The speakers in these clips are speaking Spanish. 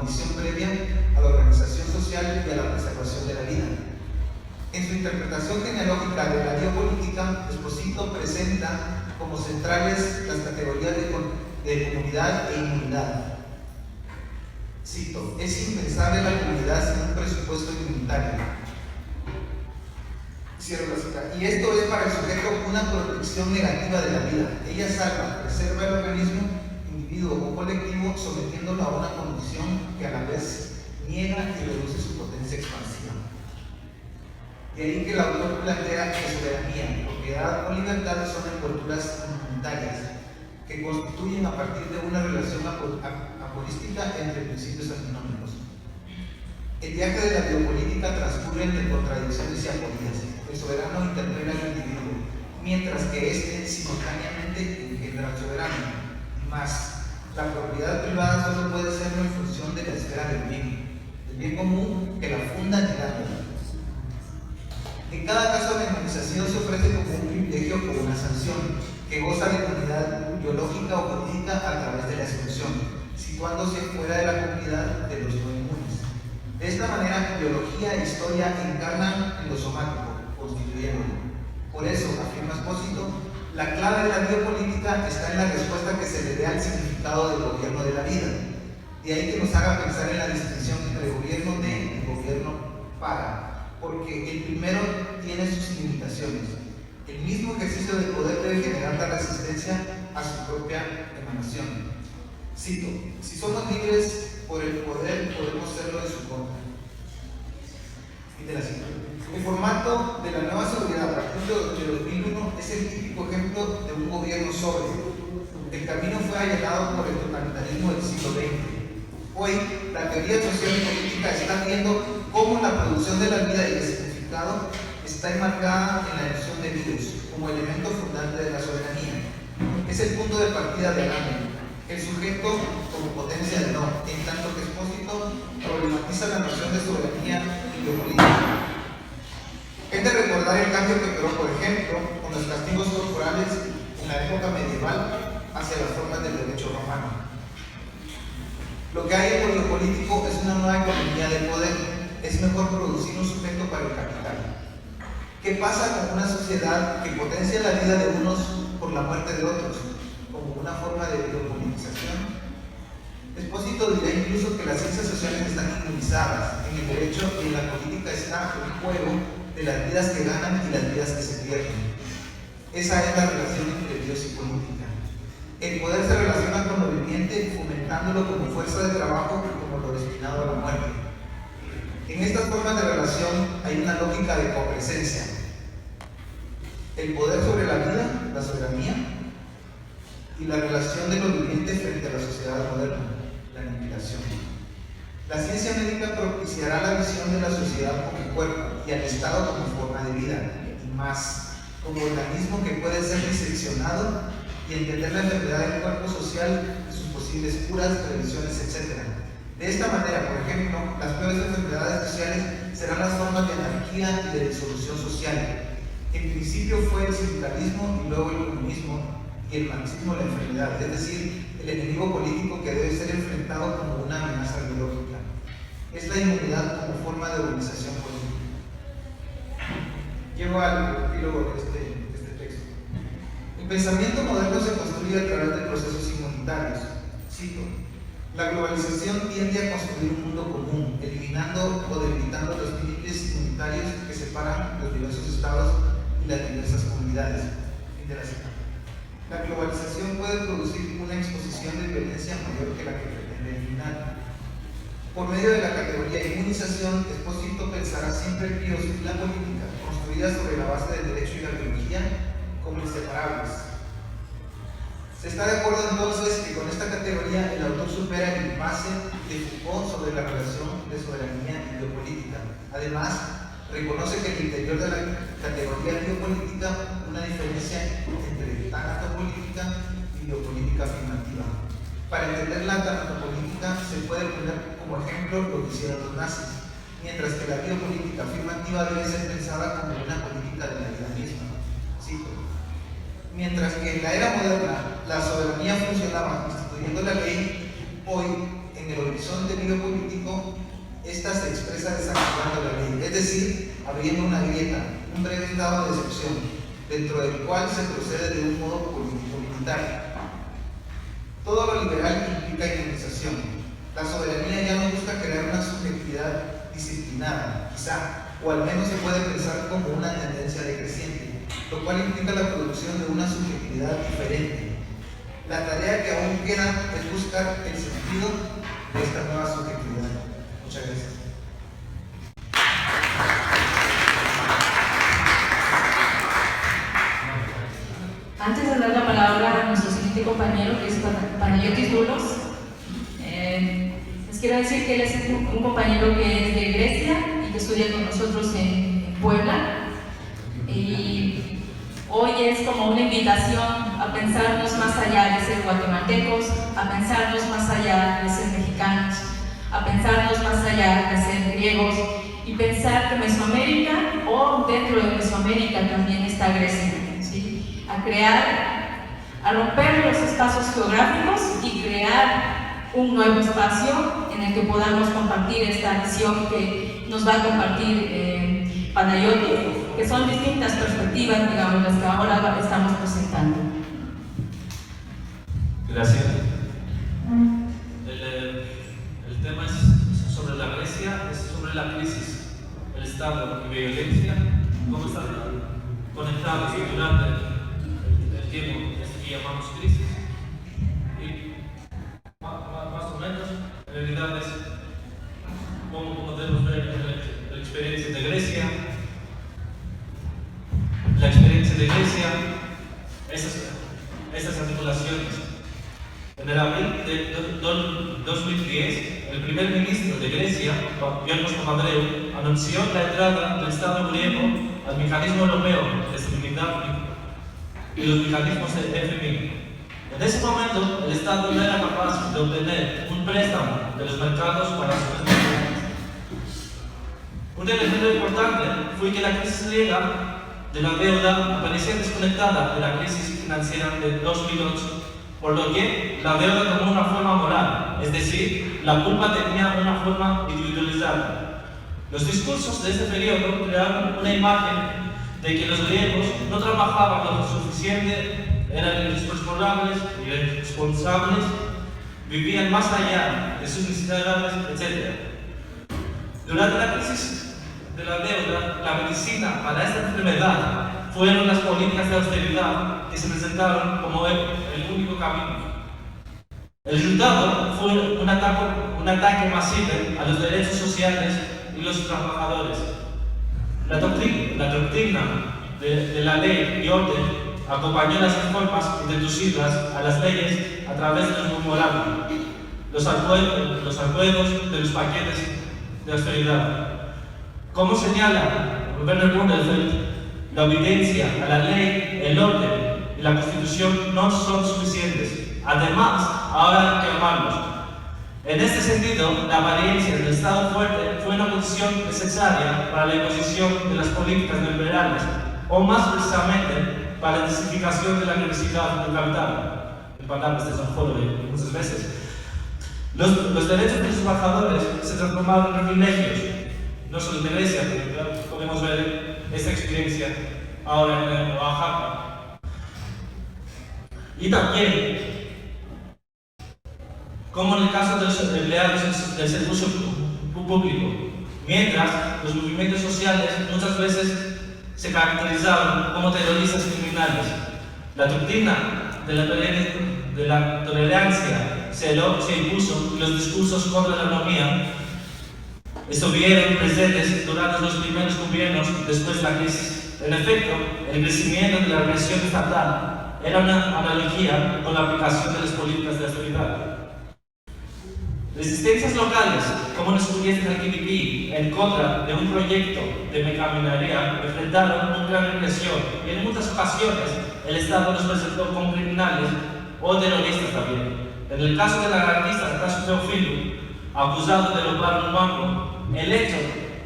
condición previa a la organización social y a la preservación de la vida. En su interpretación genealógica de la biopolítica, Esposito presenta como centrales las categorías de comunidad e inmunidad. Cito: es impensable la comunidad sin un presupuesto inmunitario. Cierro la cita. Y esto es para el sujeto una protección negativa de la vida. Ella salva, preserva el organismo, individuo o colectivo, sometiéndolo a una condición que a la vez niega y reduce su potencia expansiva. De ahí que el autor plantea que soberanía, propiedad o libertad son envolturas inmunitarias que constituyen a partir de una relación apolística entre principios antinómicos. El viaje de la biopolítica transcurre entre contradicciones y aporías. El soberano interpela al individuo, mientras que éste simultáneamente engendra al soberano. Y más, la propiedad privada solo puede serlo en función de la esfera del bien común que la funda en el ámbito. En cada caso, la inmunización se ofrece como un privilegio o como una sanción, que goza de comunidad biológica o política a través de la exclusión, situándose fuera de la comunidad de los no inmunes. De esta manera, biología e historia encarnan en lo somático, constituyéndolo. Por eso, afirma Esposito, la clave de la biopolítica está en la respuesta que se le dé al significado del gobierno de la vida. De ahí que nos haga pensar en la distinción entre el gobierno de y gobierno para, porque el primero tiene sus limitaciones. El mismo ejercicio del poder debe generar la resistencia a su propia emanación. Cito: si somos libres por el poder, podemos serlo en su contra. Y de la cita. El formato de la nueva seguridad a partir de 2001 es el típico ejemplo de un gobierno sólido. El camino fue allanado por el totalitarismo del siglo XX. Hoy, la teoría social y política está viendo cómo la producción de la vida y el significado está enmarcada en la noción de virus como elemento fundante de la soberanía. Es el punto de partida de Agamben, el sujeto como potencia del no, en tanto que Esposito problematiza la noción de soberanía y biopolítica. Es de recordar el cambio que operó, por ejemplo, con los castigos corporales en la época medieval hacia las formas del derecho romano. Lo que hay en lo biopolítico es una nueva economía de poder. Es mejor producir un sujeto para el capital. ¿Qué pasa con una sociedad que potencia la vida de unos por la muerte de otros, como una forma de biopolitización? Esposito dirá incluso que las ciencias sociales están inmunizadas. En el derecho y en la política está el juego de las vidas que ganan y las vidas que se pierden. Esa es la relación entre Dios y política. El poder se relaciona con lo viviente, fomentándolo como fuerza de trabajo y como lo destinado a la muerte. En estas formas de relación hay una lógica de copresencia. El poder sobre la vida, la soberanía, y la relación de lo viviente frente a la sociedad moderna, la aniquilación. La ciencia médica propiciará la visión de la sociedad como cuerpo y al Estado como forma de vida, y más, como organismo que puede ser diseccionado y entender la enfermedad del cuerpo social y sus posibles curas, prevenciones, etc. De esta manera, por ejemplo, las peores enfermedades sociales serán las formas de anarquía y de disolución social. En principio fue el sindicalismo y luego el comunismo y el marxismo la enfermedad, es decir, el enemigo político que debe ser enfrentado como una amenaza biológica. Es la inmunidad como forma de organización política. Llego al epílogo de este texto. El pensamiento moderno se construye a través de procesos inmunitarios. Cito: la globalización tiende a construir un mundo común, eliminando o debilitando los límites inmunitarios que separan los diversos estados y las diversas comunidades. La globalización puede producir una exposición de violencia mayor que la que pretende eliminar. Por medio de la categoría inmunización, Esposito pensará siempre el Dios y la política, construida sobre la base del derecho y la biología, como inseparables. Se está de acuerdo entonces que con esta categoría el autor supera el impasse de Foucault sobre la relación de soberanía y biopolítica. Además, reconoce que en el interior de la categoría biopolítica una diferencia entre tanatopolítica y biopolítica afirmativa. Para entender la tanatopolítica se puede poner como ejemplo lo que hicieron los nazis, mientras que la biopolítica afirmativa debe ser pensada como una política de la vida misma. Cito: mientras que en la era moderna la soberanía funcionaba instituyendo la ley, hoy en el horizonte biopolítico estado de excepción, dentro del cual se procede de un modo voluntario. Todo lo liberal implica indemnización. La soberanía ya no busca crear una subjetividad disciplinada, quizá, o al menos se puede pensar como una tendencia decreciente, lo cual implica la producción de una subjetividad diferente. La tarea que aún queda es buscar el sentido de esta nueva subjetividad. Muchas gracias. Antes de dar la palabra a nuestro siguiente compañero, que es Panayotis Doulos, les quiero decir que él es un compañero que es de Grecia y que estudia con nosotros en Puebla. Y hoy es como una invitación a pensarnos más allá de ser guatemaltecos, a pensarnos más allá de ser mexicanos, a pensarnos más allá de ser griegos y pensar que Mesoamérica o dentro de Mesoamérica también está Grecia, ¿sí? A crear, a romper los espacios geográficos y crear un nuevo espacio en el que podamos compartir esta visión que nos va a compartir Panayotis, que son distintas perspectivas, digamos, las que ahora estamos presentando. Gracias. El tema es sobre la Grecia, es sobre la crisis, el Estado y violencia, cómo están conectados durante el tiempo que llamamos crisis. Y más o menos, en realidad es cómo podemos ver la experiencia de Grecia. La experiencia de Grecia, esas articulaciones. En el abril de 2010, el primer ministro de Grecia, Giorgos Papandreou, anunció la entrada del Estado griego al mecanismo europeo de estabilidad y los mecanismos de FMI. En ese momento, el Estado no era capaz de obtener un préstamo de los mercados para sus necesidades. Un elemento importante fue que la crisis griega de la deuda aparecía desconectada de la crisis financiera de 2008, por lo que la deuda tomó una forma moral, es decir, la culpa tenía una forma individualizada. Los discursos de este periodo crearon una imagen de que los griegos no trabajaban lo suficiente, eran irresponsables, vivían más allá de sus necesidades, etc. Durante la crisis de la deuda, la medicina para esta enfermedad fueron las políticas de austeridad que se presentaron como el único camino. El resultado fue un ataque masivo a los derechos sociales y los trabajadores. La doctrina de la ley y orden acompañó las reformas introducidas a las leyes a través de los memorándum, los acuerdos de los paquetes de austeridad. Como señala Werner Bundefeld, la obediencia a la ley, el orden y la Constitución no son suficientes. Además, ahora hay que amarlos. En este sentido, la apariencia del Estado fuerte fue una condición necesaria para la imposición de las políticas neoliberales, o más precisamente para la intensificación de la necesidad del capital. En palabras de San Holloway, muchas veces. Los derechos de los trabajadores se transformaron en privilegios, no solo de Grecia, pero podemos ver esta experiencia ahora en Oaxaca. Y también, como en el caso de los empleados del servicio público, mientras los movimientos sociales muchas veces se caracterizaban como terroristas criminales, la doctrina de la tolerancia se impuso y los discursos contra la economía estuvieron presentes durante los primeros gobiernos después de la crisis. En efecto, el crecimiento de la represión estatal era una analogía con la aplicación de las políticas de austeridad. Resistencias locales, como los estudiantes del KPP, en contra de un proyecto de mecaminería, enfrentaron una gran represión y en muchas ocasiones el Estado los presentó como criminales o terroristas también. En el caso del anarquista Tasso Teofilo, acusado de robar un banco, el hecho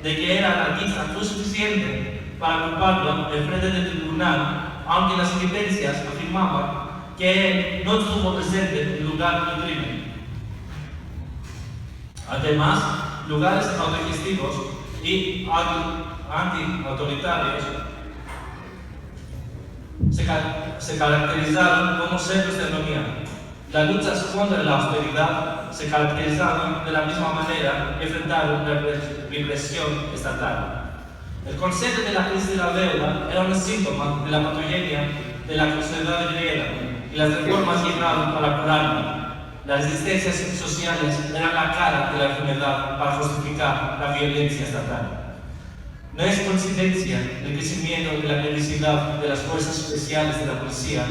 de que era anarquista fue suficiente para culparlo en frente del tribunal, aunque las evidencias afirmaban que él no estuvo presente en el lugar del crimen. Además, lugares autogestivos y anti-autoritarios se caracterizaron como centros de armonía. Las luchas contra la austeridad se caracterizaron de la misma manera y enfrentaron la represión estatal. El concepto de la crisis de la deuda era un síntoma de la patogenia de la sociedad griega y las reformas llegaron para curarla. Las resistencias sociales eran la cara de la enfermedad para justificar la violencia estatal. No es coincidencia el crecimiento de la agresividad de las fuerzas especiales de la policía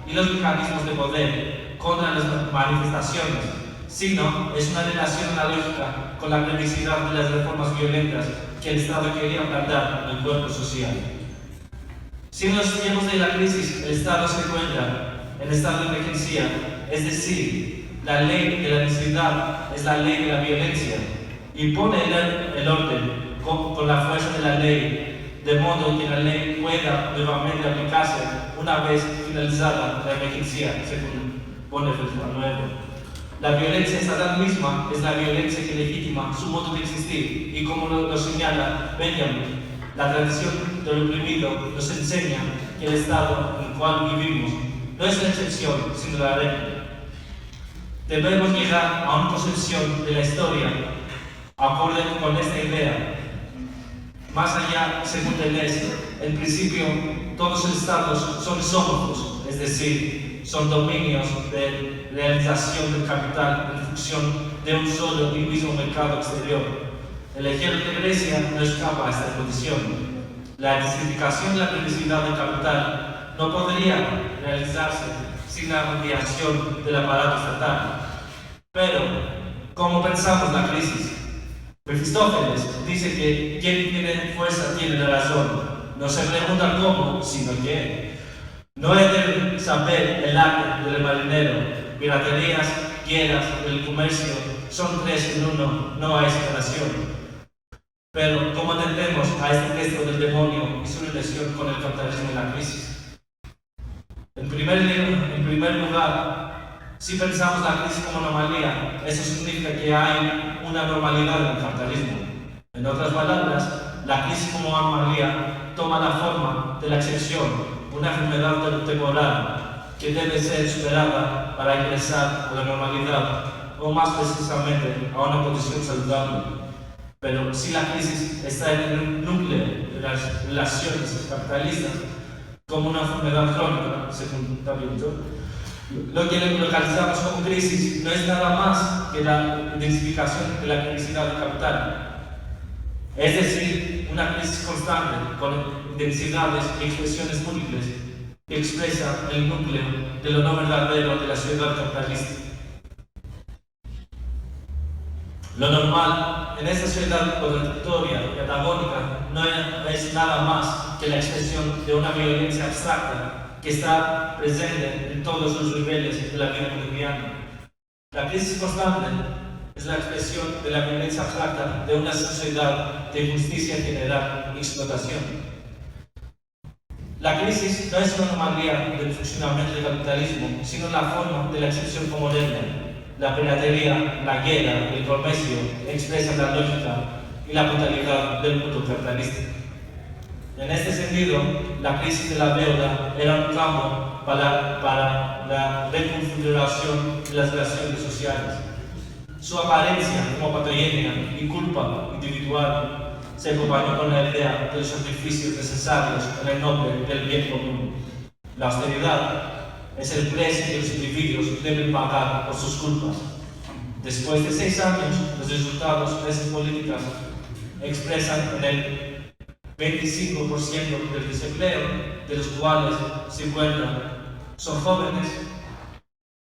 y los mecanismos de poder contra las manifestaciones, sino es una relación analógica con la agresividad de las reformas violentas que el Estado quería plantar en el cuerpo social. Si en los tiempos de la crisis el Estado se encuentra en estado de emergencia, es decir, la ley de la necesidad es la ley de la violencia y pone el orden con la fuerza de la ley, de modo que la ley pueda nuevamente aplicarse una vez finalizada la emergencia, según pone el nuevo. La violencia estatal misma es la violencia que legitima su modo de existir y como lo señala Benjamin, la tradición del oprimido nos enseña que el estado en el cual vivimos no es la excepción, sino la regla. Debemos llegar a una concepción de la historia acorde con esta idea. Más allá, según Deleuze, en principio, todos los estados son isómorfos, es decir, son dominios de realización del capital en función de un solo y mismo mercado exterior. El ejemplo de Grecia no escapa a esta condición. La intensificación de la necesidad del capital no podría realizarse sin la mediación del aparato estatal. Pero, ¿cómo pensamos la crisis? Mefistófeles dice que quien tiene fuerza tiene la razón. No se pregunta cómo, sino quién. No es de saber el arte del marinero. Piraterías, guerras, el comercio son tres en uno, no hay separación. Pero, ¿cómo entendemos a este texto del demonio y su relación con el capitalismo y la crisis? En primer lugar, si pensamos la crisis como anomalía, eso significa que hay una normalidad en el capitalismo. En otras palabras, la crisis como anomalía toma la forma de la excepción, una enfermedad temporal que debe ser superada para ingresar a la normalidad, o más precisamente a una condición saludable. Pero si la crisis está en el núcleo de las relaciones capitalistas, como una enfermedad crónica, según David, lo que localizamos como crisis no es nada más que la intensificación de la necesidad de capital. Es decir, una crisis constante con intensidades y expresiones múltiples que expresa el núcleo de lo no verdadero de la sociedad capitalista. Lo normal en esta sociedad contradictoria y antagónica no es nada más que la expresión de una violencia abstracta que está presente en todos los niveles de la vida cotidiana. La crisis constante es la expresión de la violencia abstracta de una sociedad de injusticia general y explotación. La crisis no es una anomalía del funcionamiento del capitalismo, sino la forma de la excepción como regla. La piratería, la guerra, el comercio expresan la lógica y la brutalidad del mundo capitalista. En este sentido, la crisis de la deuda era un campo para la reconfiguración de las relaciones sociales. Su apariencia como patogenia y culpa individual se acompañó con la idea de los sacrificios necesarios en el nombre del bien común. La austeridad es el precio que los individuos deben pagar por sus culpas. Después de 6 años, los resultados de esas políticas expresan en el 25% del desempleo, de los cuales 50 son jóvenes,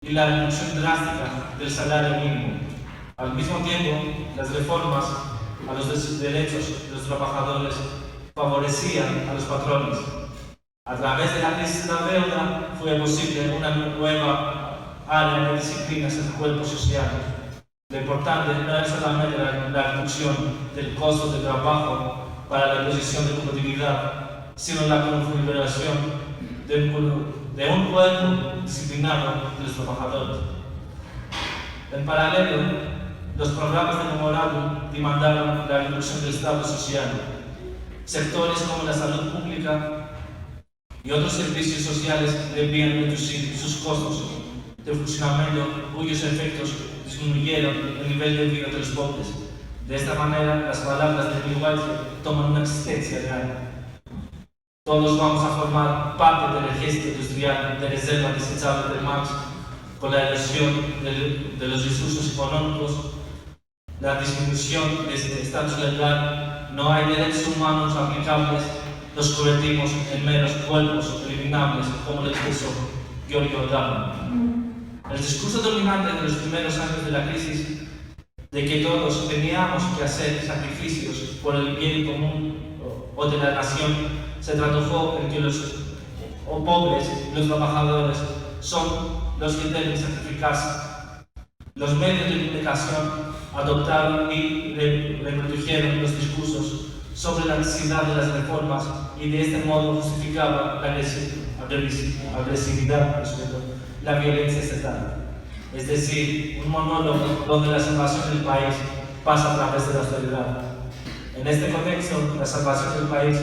y la reducción drástica del salario mínimo. Al mismo tiempo, las reformas a los derechos de los trabajadores favorecían a los patrones. A través de la crisis de la deuda fue posible una nueva área de disciplinas en el cuerpo social. Lo importante no es solamente la reducción del costo del trabajo para la posición de competitividad, sino la configuración de un cuerpo disciplinado de los trabajadores. En paralelo, los programas de memorandum demandaron la reducción del Estado social. Sectores como la salud pública y otros servicios sociales debían reducir sus costos de funcionamiento, cuyos efectos disminuyeron el nivel de vida de los pobres. De esta manera, las palabras de Bill Wilder toman una existencia real. Todos vamos a formar parte del ejército industrial de reserva desechable de Marx, con la erosión de los recursos económicos, la disminución de este estatus legal. No hay derechos humanos aplicables, los convertimos en meros cuerpos eliminables, como lo expresó Giorgio Gaber. El discurso dominante de los primeros años de la crisis, de que todos teníamos que hacer sacrificios por el bien común o de la nación, se tradujo en que los pobres y los trabajadores son los que deben sacrificarse. Los medios de comunicación adoptaron y reprodujeron los discursos sobre la necesidad de las reformas y de este modo justificaba la agresividad, la violencia estatal. Es decir, un monólogo donde la salvación del país pasa a través de la austeridad. En este contexto, la salvación del país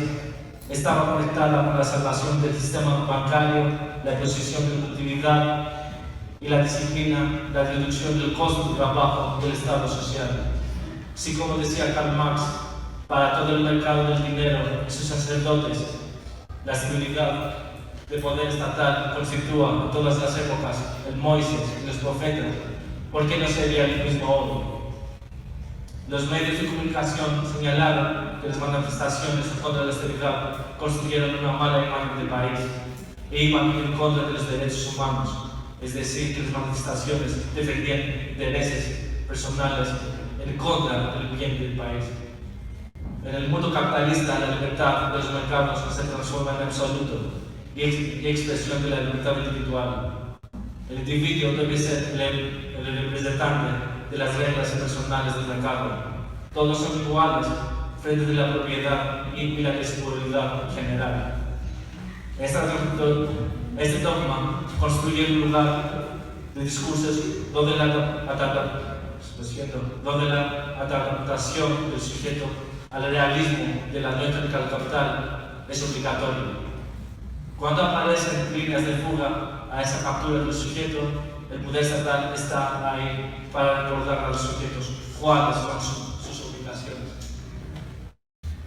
estaba conectada con la salvación del sistema bancario, la posición de productividad y la disciplina, la reducción del costo de trabajo del Estado social. Así como decía Karl Marx, para todo el mercado del dinero y sus sacerdotes, la estabilidad de poder estatal constituía en todas las épocas el Moisés y los profetas. ¿Por qué no sería el mismo hoy? Los medios de comunicación señalaron que las manifestaciones contra la austeridad construyeron una mala imagen del país e iban en contra de los derechos humanos, es decir, que las manifestaciones defendían intereses personales en contra del bien del país. En el mundo capitalista, la libertad de los mercados se transforma en absoluto y expresión de la libertad individual. El individuo debe ser el representante de las reglas personales del mercado. Todos son iguales frente a la propiedad y la desigualdad general. Este dogma construye un lugar de discursos donde la adaptación del sujeto al realismo de la lógica del capital es obligatorio. Cuando aparecen líneas de fuga a esa captura del sujeto, el poder estatal está ahí para recordar a los sujetos cuáles son sus obligaciones.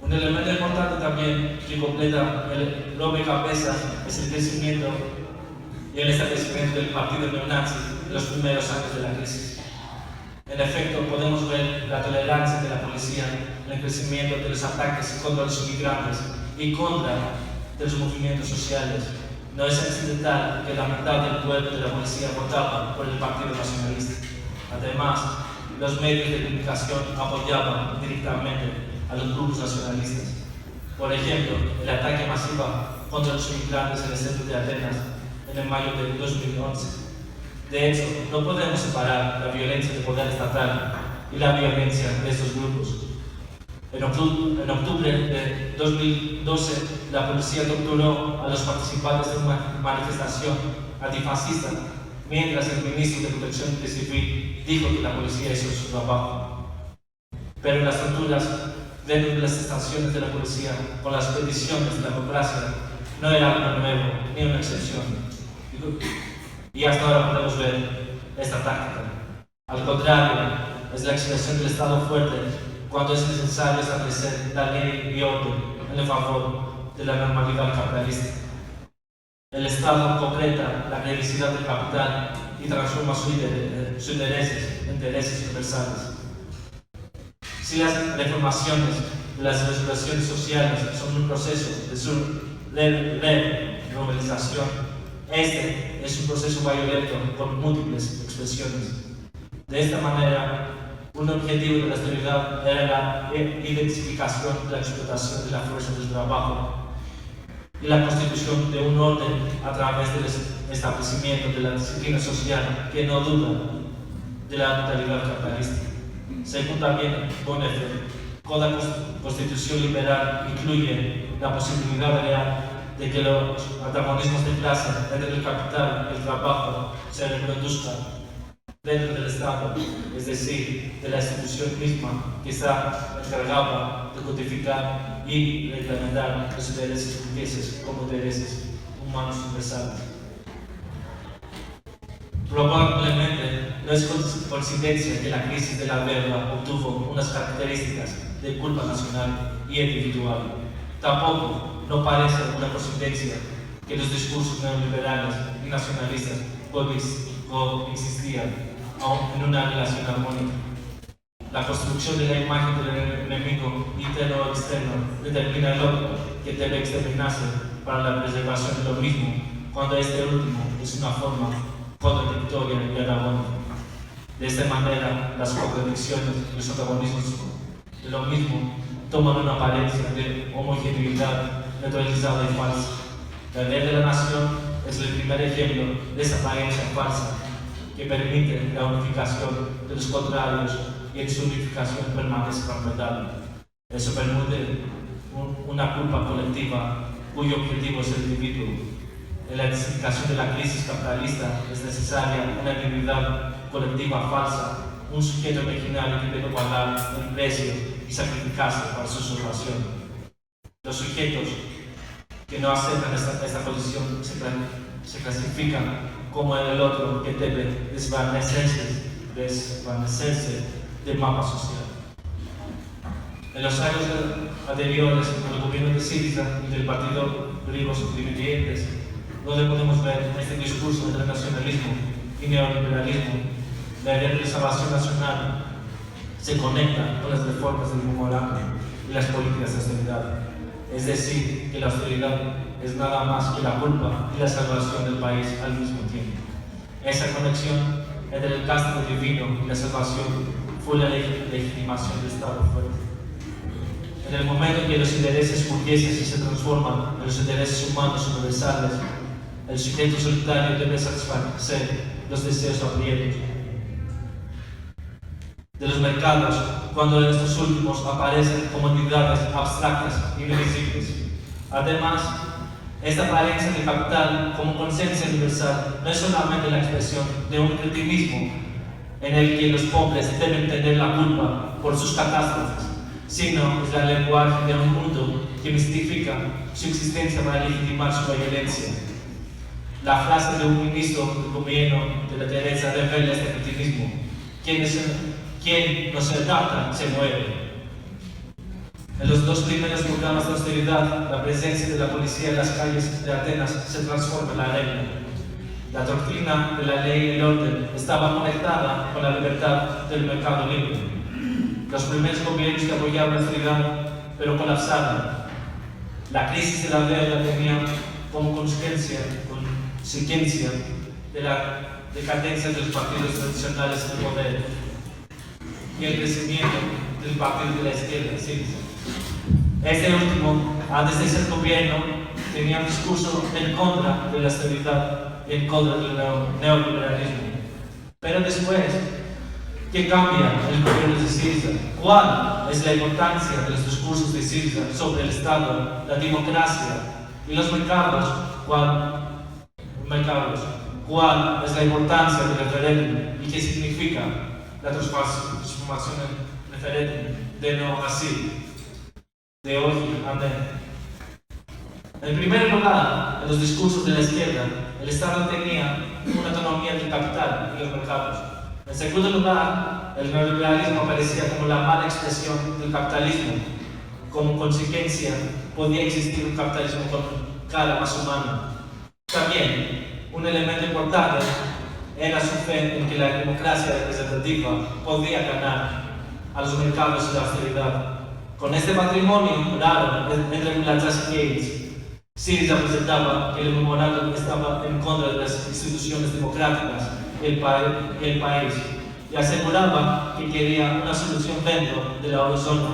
Un elemento importante también que completa el rompecabezas es el crecimiento y el establecimiento del partido neonazi en los primeros años de la crisis. En efecto, podemos ver la tolerancia de la policía en el crecimiento de los ataques contra los inmigrantes y contra los movimientos sociales. No es accidental que la mitad del cuerpo de la policía votaba por el Partido Nacionalista. Además, los medios de comunicación apoyaban directamente a los grupos nacionalistas. Por ejemplo, el ataque masivo contra los inmigrantes en el centro de Atenas en el mayo de 2011. De hecho, no podemos separar la violencia del poder estatal y la violencia de estos grupos. En octubre de 2012, la policía torturó a los participantes de una manifestación antifascista, mientras el ministro de Protección Civil dijo que la policía hizo su trabajo. Pero las torturas dentro de las estaciones de la policía con las peticiones de la democracia no era algo nuevo ni una excepción. Y hasta ahora podemos ver esta táctica. Al contrario, es la expresión del Estado fuerte cuando es necesario establecer la ley y orden en favor de la normalidad capitalista. El Estado concreta la necesidad del capital y transforma sus intereses en intereses universales. Si las reformaciones de las legislaciones sociales son un proceso de su normalización, este es un proceso violento con múltiples expresiones. De esta manera, un objetivo de la austeridad era la identificación de la explotación de la fuerza del trabajo y la constitución de un orden a través del establecimiento de la disciplina social que no duda de la totalidad capitalista. Según también Bonhoeffer, toda constitución liberal incluye la posibilidad real de que los antagonismos de clase entre el capital y el trabajo se reproduzcan dentro del Estado, es decir, de la institución misma que está encargada de codificar y reglamentar los intereses burgueses como intereses humanos universales. Probablemente no es coincidencia que la crisis de la deuda obtuvo unas características de culpa nacional y individual. Tampoco no parece una coincidencia que los discursos neoliberales y nacionalistas coexistían aún en una relación armónica. La construcción de la imagen del enemigo interno o externo determina el otro que debe exterminarse para la preservación de lo mismo, cuando este último es una forma contradictoria y antagónica. De esta manera, las contradicciones y los antagonismos de lo mismo toman una apariencia de homogeneidad neutralizada y falsa. La ley de la nación es el primer ejemplo de esa apariencia falsa que permite la unificación de los contrarios y en su unificación permanece fragmentable. Eso permite una culpa colectiva cuyo objetivo es el individuo. En la identificación de la crisis capitalista es necesaria una identidad colectiva falsa, un sujeto imaginario que debe pagar el precio y sacrificarse para su salvación. Los sujetos que no aceptan esta posición se clasifican como el otro que debe desvanecerse del mapa social. En los años anteriores al gobierno de Syriza y del partido Griegos Independientes, donde podemos ver este discurso entre nacionalismo y neoliberalismo, la idea de salvación nacional se conecta con las reformas del memorandum y las políticas de austeridad. Es decir, que la austeridad es nada más que la culpa y la salvación del país al mismo tiempo. Esa conexión entre el castigo divino y la salvación fue la legitimación del Estado fuerte. En el momento en que los intereses burgueses se transforman en los intereses humanos universales, el sujeto solitario debe satisfacer los deseos hambrientos de los mercados, cuando estos últimos aparecen como entidades abstractas y invisibles. Además, esta apariencia de capital como conciencia universal no es solamente la expresión de un cretinismo en el que los pobres deben tener la culpa por sus catástrofes, sino es el lenguaje de un mundo que mistifica su existencia para legitimar su violencia. La frase de un ministro del gobierno de la Teresa revela este cretinismo: quien no se adapta se muere. En los dos primeros programas de austeridad, la presencia de la policía en las calles de Atenas se transforma en la regla. La doctrina de la ley y el orden estaba conectada con la libertad del mercado libre. Los primeros gobiernos que apoyaban la austeridad, pero colapsaron. La crisis de la deuda tenía como consecuencia de la decadencia de los partidos tradicionales del poder y el crecimiento del partido de la izquierda, Syriza. Este último, antes de ser gobierno, tenía un discurso en contra de la austeridad y en contra del neoliberalismo. Pero después, ¿qué cambia el gobierno de Syriza? ¿Cuál es la importancia de los discursos de Syriza sobre el Estado, la democracia y los mercados? ¿Cuál es la importancia del referéndum y qué significa la transformación del referéndum de no así? De hoy, amén. En primer lugar, en los discursos de la izquierda, el Estado tenía una autonomía del capital y los mercados. En segundo lugar, el neoliberalismo aparecía como la mala expresión del capitalismo. Como consecuencia, podía existir un capitalismo con cara más humana. También, un elemento importante era su fe en que la democracia representativa podía ganar a los mercados y la austeridad. Con este patrimonio raro entre la clase Gates, Syriza presentaba que el memorándum estaba en contra de las instituciones democráticas y el país, y aseguraba que quería una solución dentro de la eurozona,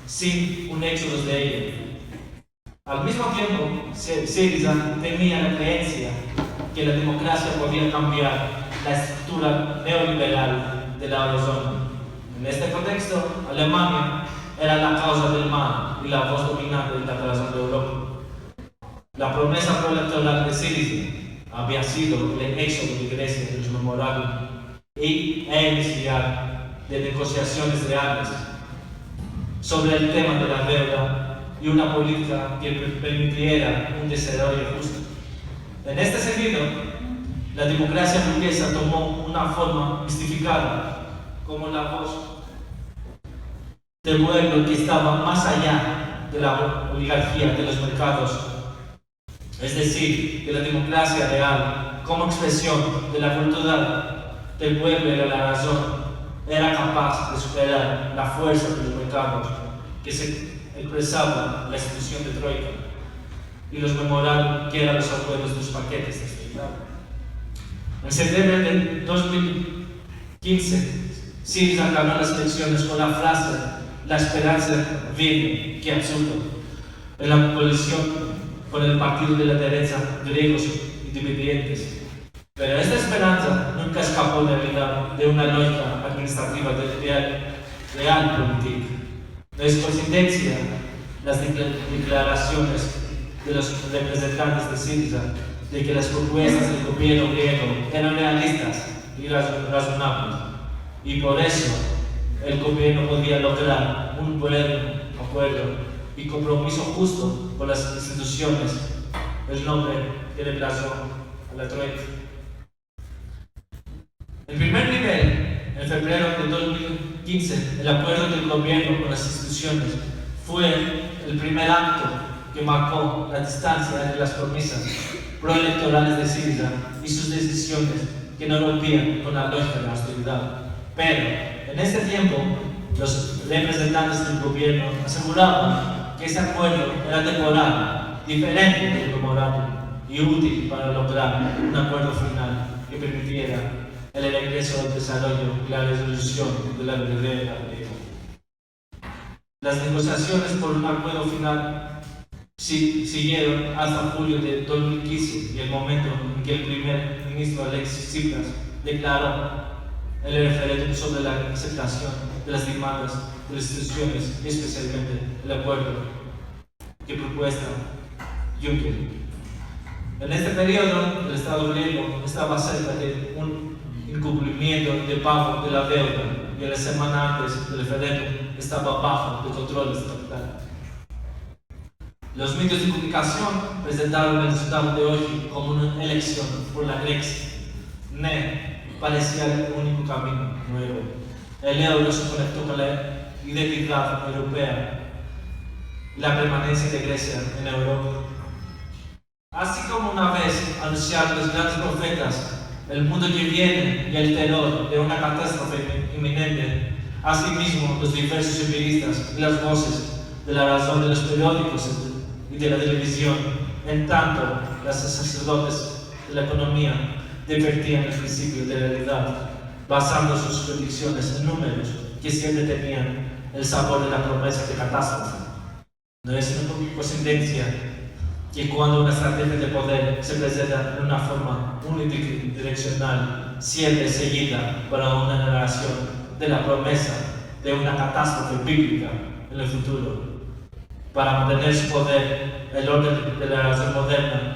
sin un éxodo de ella. Al mismo tiempo, Syriza tenía la creencia que la democracia podía cambiar la estructura neoliberal de la eurozona. En este contexto, Alemania era la causa del mal y la voz dominante de la razón de Europa. La promesa proelectoral de Syriza había sido el éxodo de Grecia de los memorándum y iniciar de negociaciones reales sobre el tema de la deuda y una política que permitiera un desarrollo justo. En este sentido, la democracia burguesa tomó una forma mistificada, como la voz del pueblo que estaba más allá de la oligarquía de los mercados. Es decir, que la democracia real, como expresión de la cultura del pueblo y de la razón, era capaz de superar la fuerza de los mercados que se expresaba en la institución de Troika y los memoraron que eran los acuerdos de los paquetes de austeridad. En septiembre de 2015, Syriza ganó las elecciones con la frase "la esperanza viene", que absurdo, en la coalición con el partido de la derecha, griegos independientes. Pero esta esperanza nunca escapó de una lógica administrativa de realpolitik. No es coincidencia las declaraciones de los representantes de Syriza de que las propuestas del gobierno griego eran realistas y razonables, y por eso el gobierno podía lograr un buen acuerdo y compromiso justo con las instituciones, el nombre que reemplazó a la Troika. En primer nivel, en febrero de 2015, el acuerdo del gobierno con las instituciones fue el primer acto que marcó la distancia entre las promesas proelectorales de Syriza y sus decisiones que no rompían con la lógica de la austeridad. Pero, en este tiempo, los representantes del gobierno aseguraban que ese acuerdo era temporal, diferente del memorable y útil para lograr un acuerdo final que permitiera el regreso al desarrollo y la resolución de la guerra griega. Las negociaciones por un acuerdo final siguieron hasta julio de 2015 y el momento en que el primer ministro Alexis Tsipras declaró el referéndum sobre la aceptación de las demandas de las instituciones, especialmente el acuerdo que propuesta Juncker. En este periodo, el Estado griego estaba cerca de un incumplimiento de pago de la deuda y la semana antes del referéndum estaba bajo el control estatal. Los medios de comunicación presentaron el resultado de hoy como una elección por la Grecia. Parecía el único camino nuevo. El euro se conectó con la identidad europea y la permanencia de Grecia en Europa. Así como una vez anunciaron los grandes profetas el mundo que viene y el terror de una catástrofe inminente, asimismo los diversos empiristas y las voces de la razón de los periódicos y de la televisión, en tanto los sacerdotes de la economía advertían el principio de realidad, basando sus predicciones en números que siempre tenían el sabor de la promesa de catástrofe. No es una coincidencia que cuando una estrategia de poder se presenta en una forma unidireccional, siempre seguida por una narración de la promesa de una catástrofe bíblica en el futuro. Para mantener su poder, el orden de la razón moderna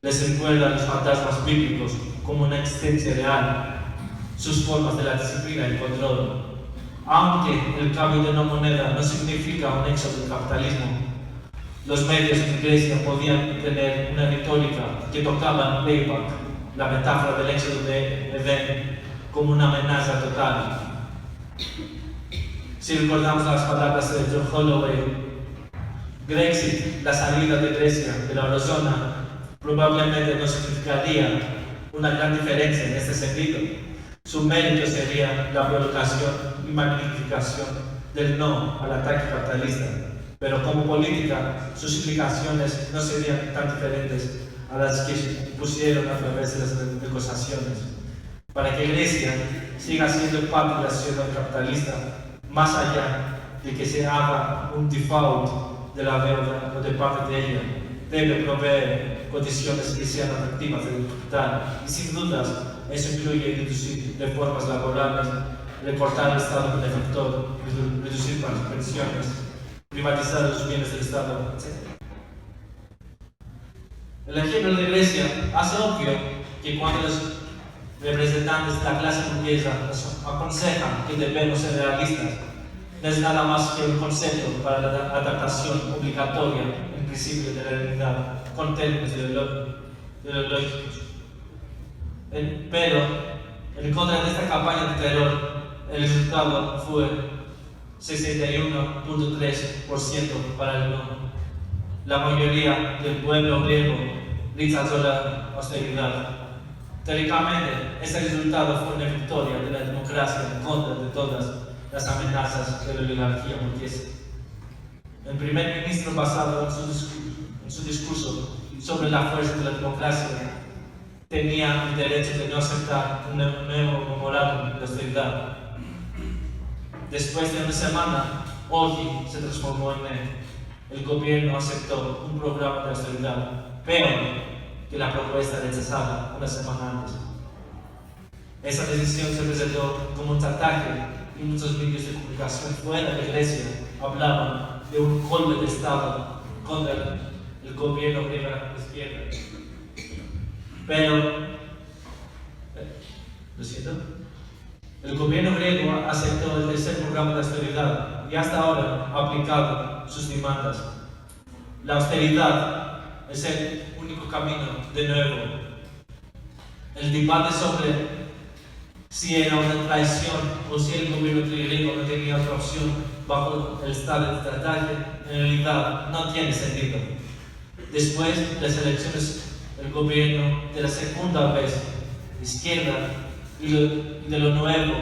les recuerda a los fantasmas bíblicos como una existencia real, sus formas de la disciplina y control. Aunque el cambio de una moneda no significa un éxodo del capitalismo, los medios en Grecia podían tener una retórica que tocaba en playback la metáfora del éxodo de Edén como una amenaza total. Si recordamos las palabras de John Holloway, Brexit, la salida de Grecia de la eurozona, probablemente no significaría una gran diferencia en este sentido. Su mérito sería la provocación y magnificación del no al ataque capitalista, pero como política sus implicaciones no serían tan diferentes a las que pusieron a través de las negociaciones. Para que Grecia siga siendo parte de la sociedad capitalista, más allá de que se haga un default de la deuda o de parte de ella, debe proveer condiciones que sean atractivas del capital, y sin dudas eso incluye reducir reformas laborales, recortar el Estado benefactor, reducir pensiones, privatizar los bienes del Estado, etc. El ejemplo de Grecia hace obvio que cuando los representantes de la clase burguesa nos aconsejan que debemos ser realistas, no es nada más que un concepto para la adaptación obligatoria en principio de la realidad con términos de los lógicos. Pero, en contra de esta campaña de terror, el resultado fue 61.3% para el no. La mayoría del pueblo griego rechazó la austeridad. Teóricamente, este resultado fue una victoria de la democracia en contra de todas las amenazas de la oligarquía burguesa. El primer ministro, basado en su discurso sobre la fuerza de la democracia, tenía el derecho de no aceptar un nuevo memorándum de austeridad. Después de una semana, Orgi se transformó en él. El gobierno aceptó un programa de austeridad, peor que la propuesta rechazada una semana antes. Esa decisión se presentó como un chantaje y muchos medios de comunicación fuera de Grecia hablaban de un golpe de Estado contra el gobierno griego de izquierda. Pero, ¿lo siento? El gobierno griego aceptó el tercer programa de austeridad y hasta ahora ha aplicado sus demandas. La austeridad es el único camino de nuevo. El debate sobre si era una traición o si el gobierno griego no tenía otra opción bajo el estado de estrategia, en realidad no tiene sentido. Después de las elecciones, el gobierno de la segunda vez, izquierda y de lo nuevo,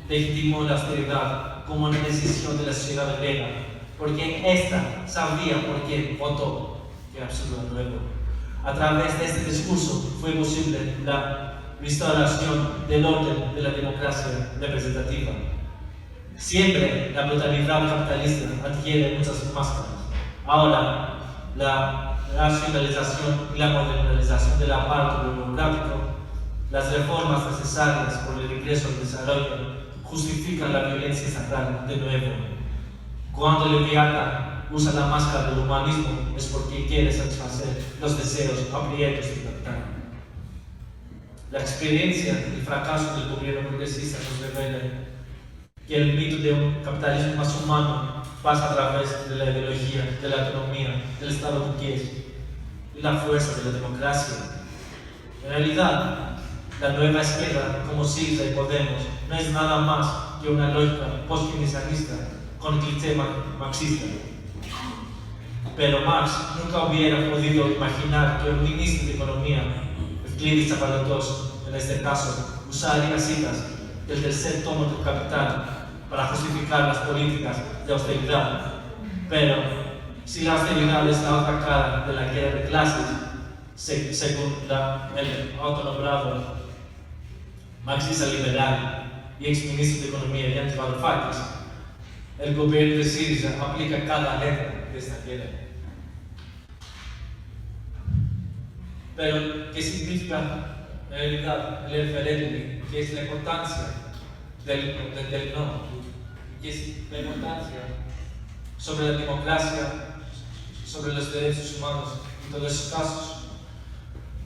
legitimó la austeridad como una decisión de la sociedad griega, porque ésta sabía por qué votó. Qué absurdo nuevo. A través de este discurso fue posible la restauración del orden de la democracia representativa. Siempre la brutalidad capitalista adquiere muchas máscaras. Ahora, la racionalización y la modernización del aparato democrático, las reformas necesarias por el regreso al desarrollo, justifican la violencia estatal de nuevo. Cuando Leviatán usa la máscara del humanismo es porque quiere satisfacer los deseos hambrientos del capital. La experiencia y el fracaso del gobierno progresista nos revela que el mito de un capitalismo más humano pasa a través de la ideología, de la economía, del Estado burgués y la fuerza de la democracia. En realidad, la nueva izquierda, como Syriza y Podemos, no es nada más que una lógica post-keynesianista con cliché marxista. Pero Marx nunca hubiera podido imaginar que un ministro de Economía, Euclides Zapalatos, en este caso, usaría citas del tercer tomo del Capital para justificar las políticas de austeridad. Pero si la austeridad es la otra cara de la guerra de clases, según el autonombrado marxista liberal y exministro de Economía Yanis Varoufakis, el gobierno de Syriza aplica cada letra de esta guerra. Pero, ¿qué significa en realidad el referéndum? ¿Qué es la importancia del no? ¿Qué es la importancia sobre la democracia, sobre los derechos humanos en todos esos casos?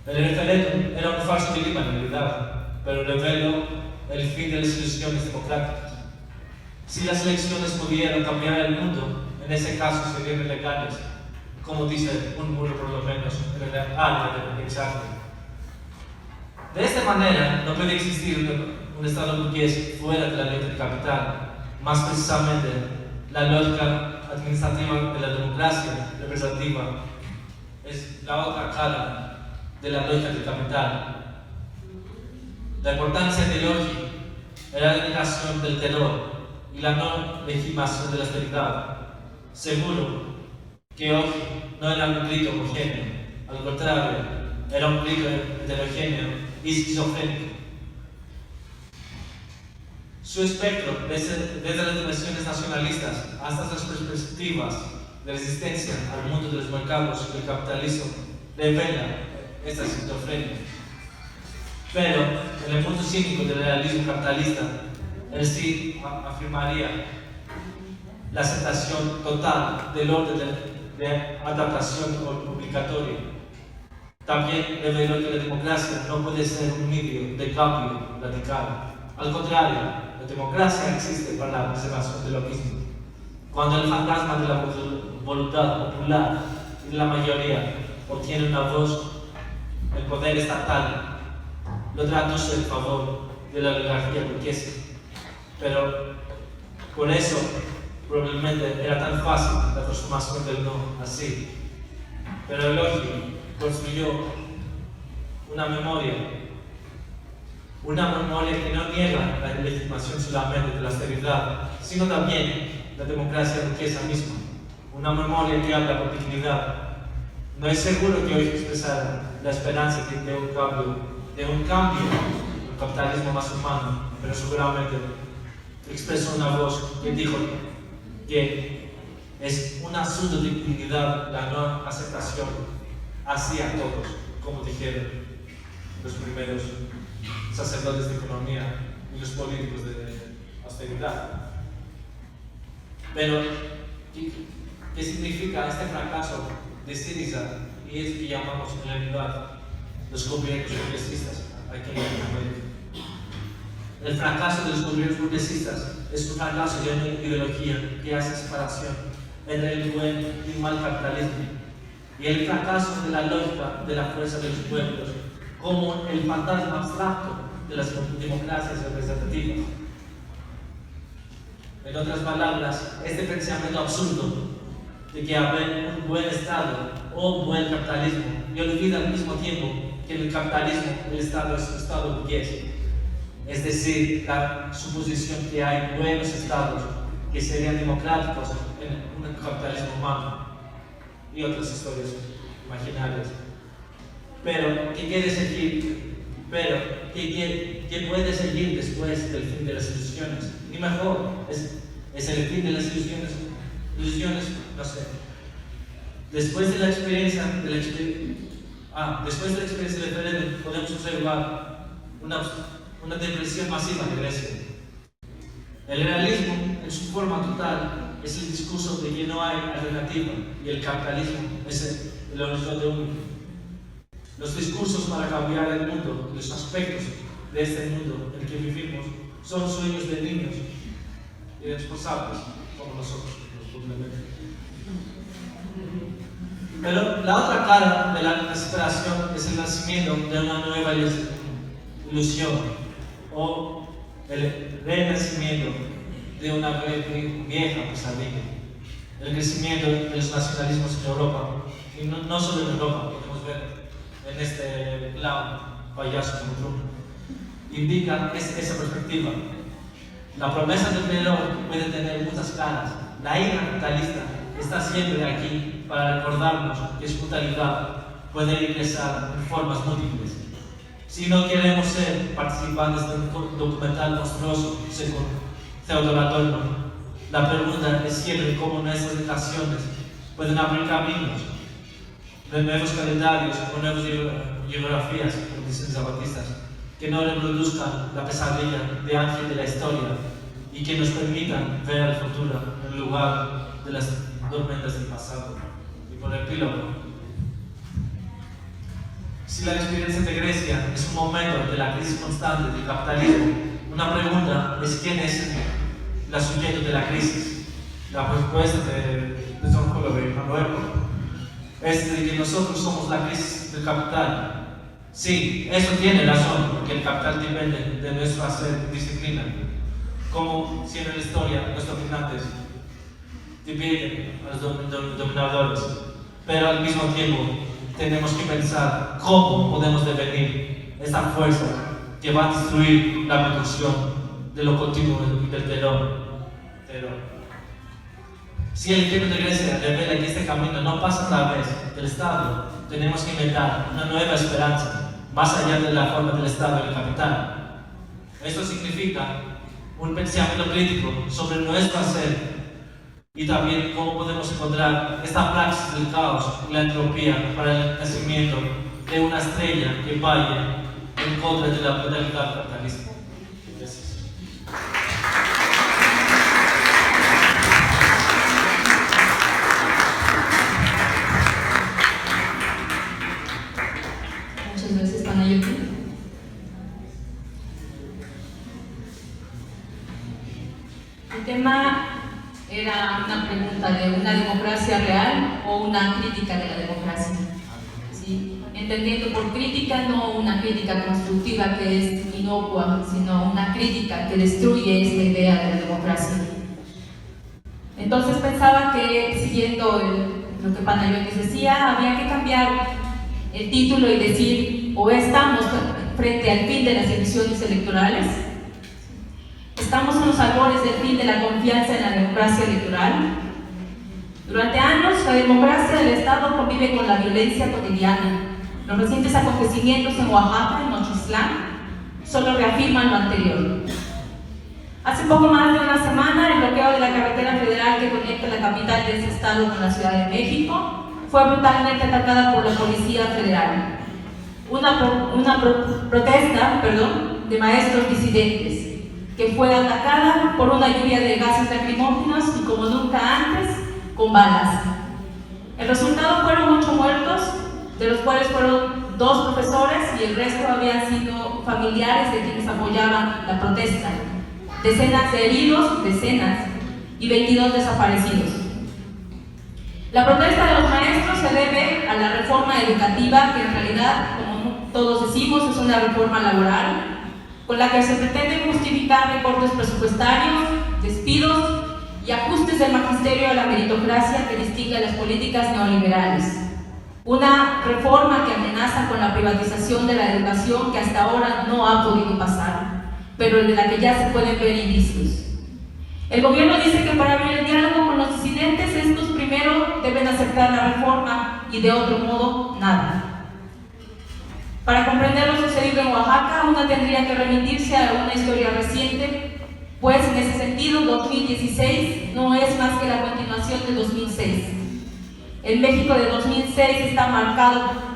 El referéndum era un falso dilema en realidad, pero reveló el fin de las ilusiones democráticas. Si las elecciones pudieran cambiar el mundo, en ese caso serían ilegales, como dice un muro por lo menos en el área de examen. De esta manera, no puede existir un Estado burgués fuera de la ley del capital. Más precisamente, la lógica administrativa de la democracia representativa es la otra cara de la lógica del capital. La importancia de Orgi era la negación del terror y la no legitimación de la austeridad. Seguro que Orgi no era un grito homogéneo, al contrario, era un grito heterogéneo y esquizofrénico. Su espectro, desde las dimensiones nacionalistas hasta las perspectivas de resistencia al mundo de los mercados y el capitalismo, revela esta esquizofrenia. Pero, en el punto cínico del realismo capitalista, él sí afirmaría la aceptación total del orden de adaptación obligatoria. También reveló que la democracia no puede ser un medio de cambio radical. Al contrario, la democracia existe para la preservación de lo mismo. Cuando el fantasma de la voluntad popular y de la mayoría obtiene una voz, el poder estatal lo traduce en favor de la oligarquía burguesa. Pero por eso probablemente era tan fácil la transformación del no así. Pero Eulogio construyó una memoria que no niega la legitimación solamente de la austeridad, sino también la democracia burguesa misma. Una memoria que habla con dignidad. No es seguro que hoy expresara la esperanza de un cambio, un capitalismo más humano, pero seguramente expresó una voz que dijo que es un asunto de dignidad la no aceptación así a todos, como dijeron los primeros sacerdotes de economía y los políticos de austeridad. Pero, ¿qué significa este fracaso de Syriza y es que llamamos en realidad los gobiernos progresistas aquí en América? El fracaso de los gobiernos progresistas es un fracaso de una ideología que hace separación entre el buen y el mal capitalismo, y el fracaso de la lógica de la fuerza de los pueblos como el fantasma abstracto de las democracias representativas. En otras palabras, este pensamiento absurdo de que haber un buen Estado o un buen capitalismo y olvida al mismo tiempo que en el capitalismo el Estado es un Estado burgués. Es decir, la suposición que hay buenos Estados que serían democráticos en un capitalismo humano y otras historias imaginarias. Pero, ¿qué quiere seguir? ¿Qué puede seguir después del fin de las ilusiones? Ni mejor, es el fin de las ilusiones, no sé. Después de la experiencia del referéndum podemos observar una depresión masiva de Grecia. El realismo, en su forma total, es el discurso de que no hay alternativa y el capitalismo es el horizonte único. Los discursos para cambiar el mundo, los aspectos de este mundo en el que vivimos, son sueños de niños irresponsables como nosotros, probablemente. Pero la otra cara de la desesperación es el nacimiento de una nueva ilusión o el renacimiento de una vieja pesadilla. El crecimiento de los nacionalismos en Europa, y no solo en Europa, podemos ver en este clown payaso como Trump, indica esa perspectiva. La promesa del terror puede tener muchas caras. La ira capitalista está siempre aquí para recordarnos que su brutalidad puede ingresar en formas múltiples. Si no queremos ser participantes de un documental monstruoso, según Theodor Adorno, la pregunta es siempre cómo nuestras estaciones pueden abrir caminos de nuevos calendarios o nuevas geografías, como dicen zapatistas, que no reproduzcan la pesadilla de Ángel de la historia y que nos permitan ver el futuro en lugar de las tormentas del pasado. Y por epílogo, si la experiencia de Grecia es un momento de la crisis constante del capitalismo, una pregunta es quién es el sujeto de la crisis. La respuesta de John Holloway es de que nosotros somos la crisis del capital. Sí, eso tiene razón, porque el capital depende de nuestro hacer y disciplina. Como si en la historia los dominantes dividen a los dominadores, pero al mismo tiempo tenemos que pensar cómo podemos devenir esta fuerza que va a destruir la producción de lo continuo del terror. Si el ejemplo de Grecia revela que este camino no pasa a través del Estado, tenemos que inventar una nueva esperanza, más allá de la forma del Estado y del capital. Esto significa un pensamiento crítico sobre nuestro hacer y también cómo podemos encontrar esta praxis del caos y la entropía para el nacimiento de una estrella que vaya en contra de la brutalidad capitalista. Gracias. Muchas gracias, Panayoti. El tema era una pregunta de una democracia real o una crítica de la democracia. ¿Sí? entendiendo por crítica no una crítica constructiva que es inocua, sino una crítica que destruye esta idea de la democracia. Entonces pensaba que, siguiendo lo que Panayotis decía, había que cambiar el título y decir: o estamos frente al fin de las elecciones electorales, estamos en los albores del fin de la confianza en la democracia electoral. Durante años, la democracia del Estado convive con la violencia cotidiana. Los recientes acontecimientos en Oaxaca, en Nochistlán, solo reafirman lo anterior. Hace poco más de una semana, el bloqueo de la carretera federal que conecta la capital de ese estado con la Ciudad de México fue brutalmente atacada por la Policía Federal. Una protesta de maestros disidentes que fue atacada por una lluvia de gases lacrimógenos y, como nunca antes, con balas. El resultado fueron 8 muertos, de los cuales fueron 2 profesores y el resto habían sido familiares de quienes apoyaban la protesta. Decenas de heridos, y 22 desaparecidos. La protesta de los maestros se debe a la reforma educativa, que en realidad, como todos decimos, es una reforma laboral, con la que se pretende justificar recortes presupuestarios, despidos y ajustes del magisterio a la meritocracia que distingue a las políticas neoliberales. Una reforma que amenaza con la privatización de la educación, que hasta ahora no ha podido pasar, pero de la que ya se pueden ver indicios. El gobierno dice que para abrir el diálogo con los disidentes, estos primero deben aceptar la reforma y de otro modo, nada. Para comprender lo sucedido en Oaxaca, uno tendría que remitirse a una historia reciente, pues en ese sentido 2016 no es más que la continuación de 2006. El México de 2006 está marcado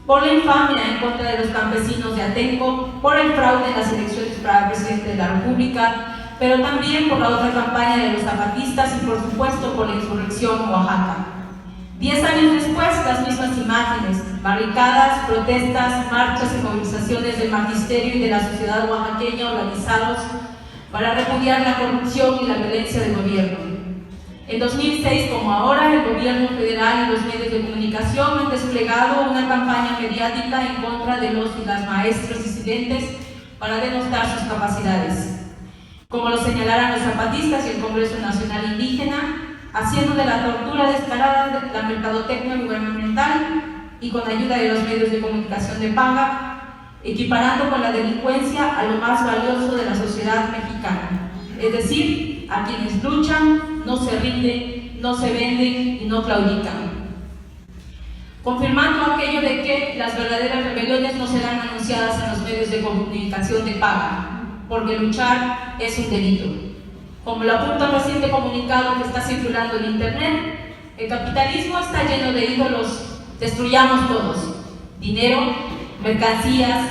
por la infamia en contra de los campesinos de Atenco, por el fraude en las elecciones para presidente de la República, pero también por la otra campaña de los zapatistas y, por supuesto, por la insurrección en Oaxaca. 10 años después, las mismas imágenes: barricadas, protestas, marchas y movilizaciones del magisterio y de la sociedad oaxaqueña organizados para repudiar la corrupción y la violencia del gobierno. En 2006, como ahora, el gobierno federal y los medios de comunicación han desplegado una campaña mediática en contra de los y las maestros disidentes para denostar sus capacidades. Como lo señalaran los zapatistas y el Congreso Nacional Indígena, haciendo de la tortura descarada de la mercadotecnia gubernamental y con ayuda de los medios de comunicación de paga, equiparando con la delincuencia a lo más valioso de la sociedad mexicana, es decir, a quienes luchan, no se rinden, no se venden y no claudican. Confirmando aquello de que las verdaderas rebeliones no serán anunciadas en los medios de comunicación de paga, porque luchar es un delito. Como lo apunta un reciente comunicado que está circulando en internet, el capitalismo está lleno de ídolos, destruyamos todos: dinero, mercancías,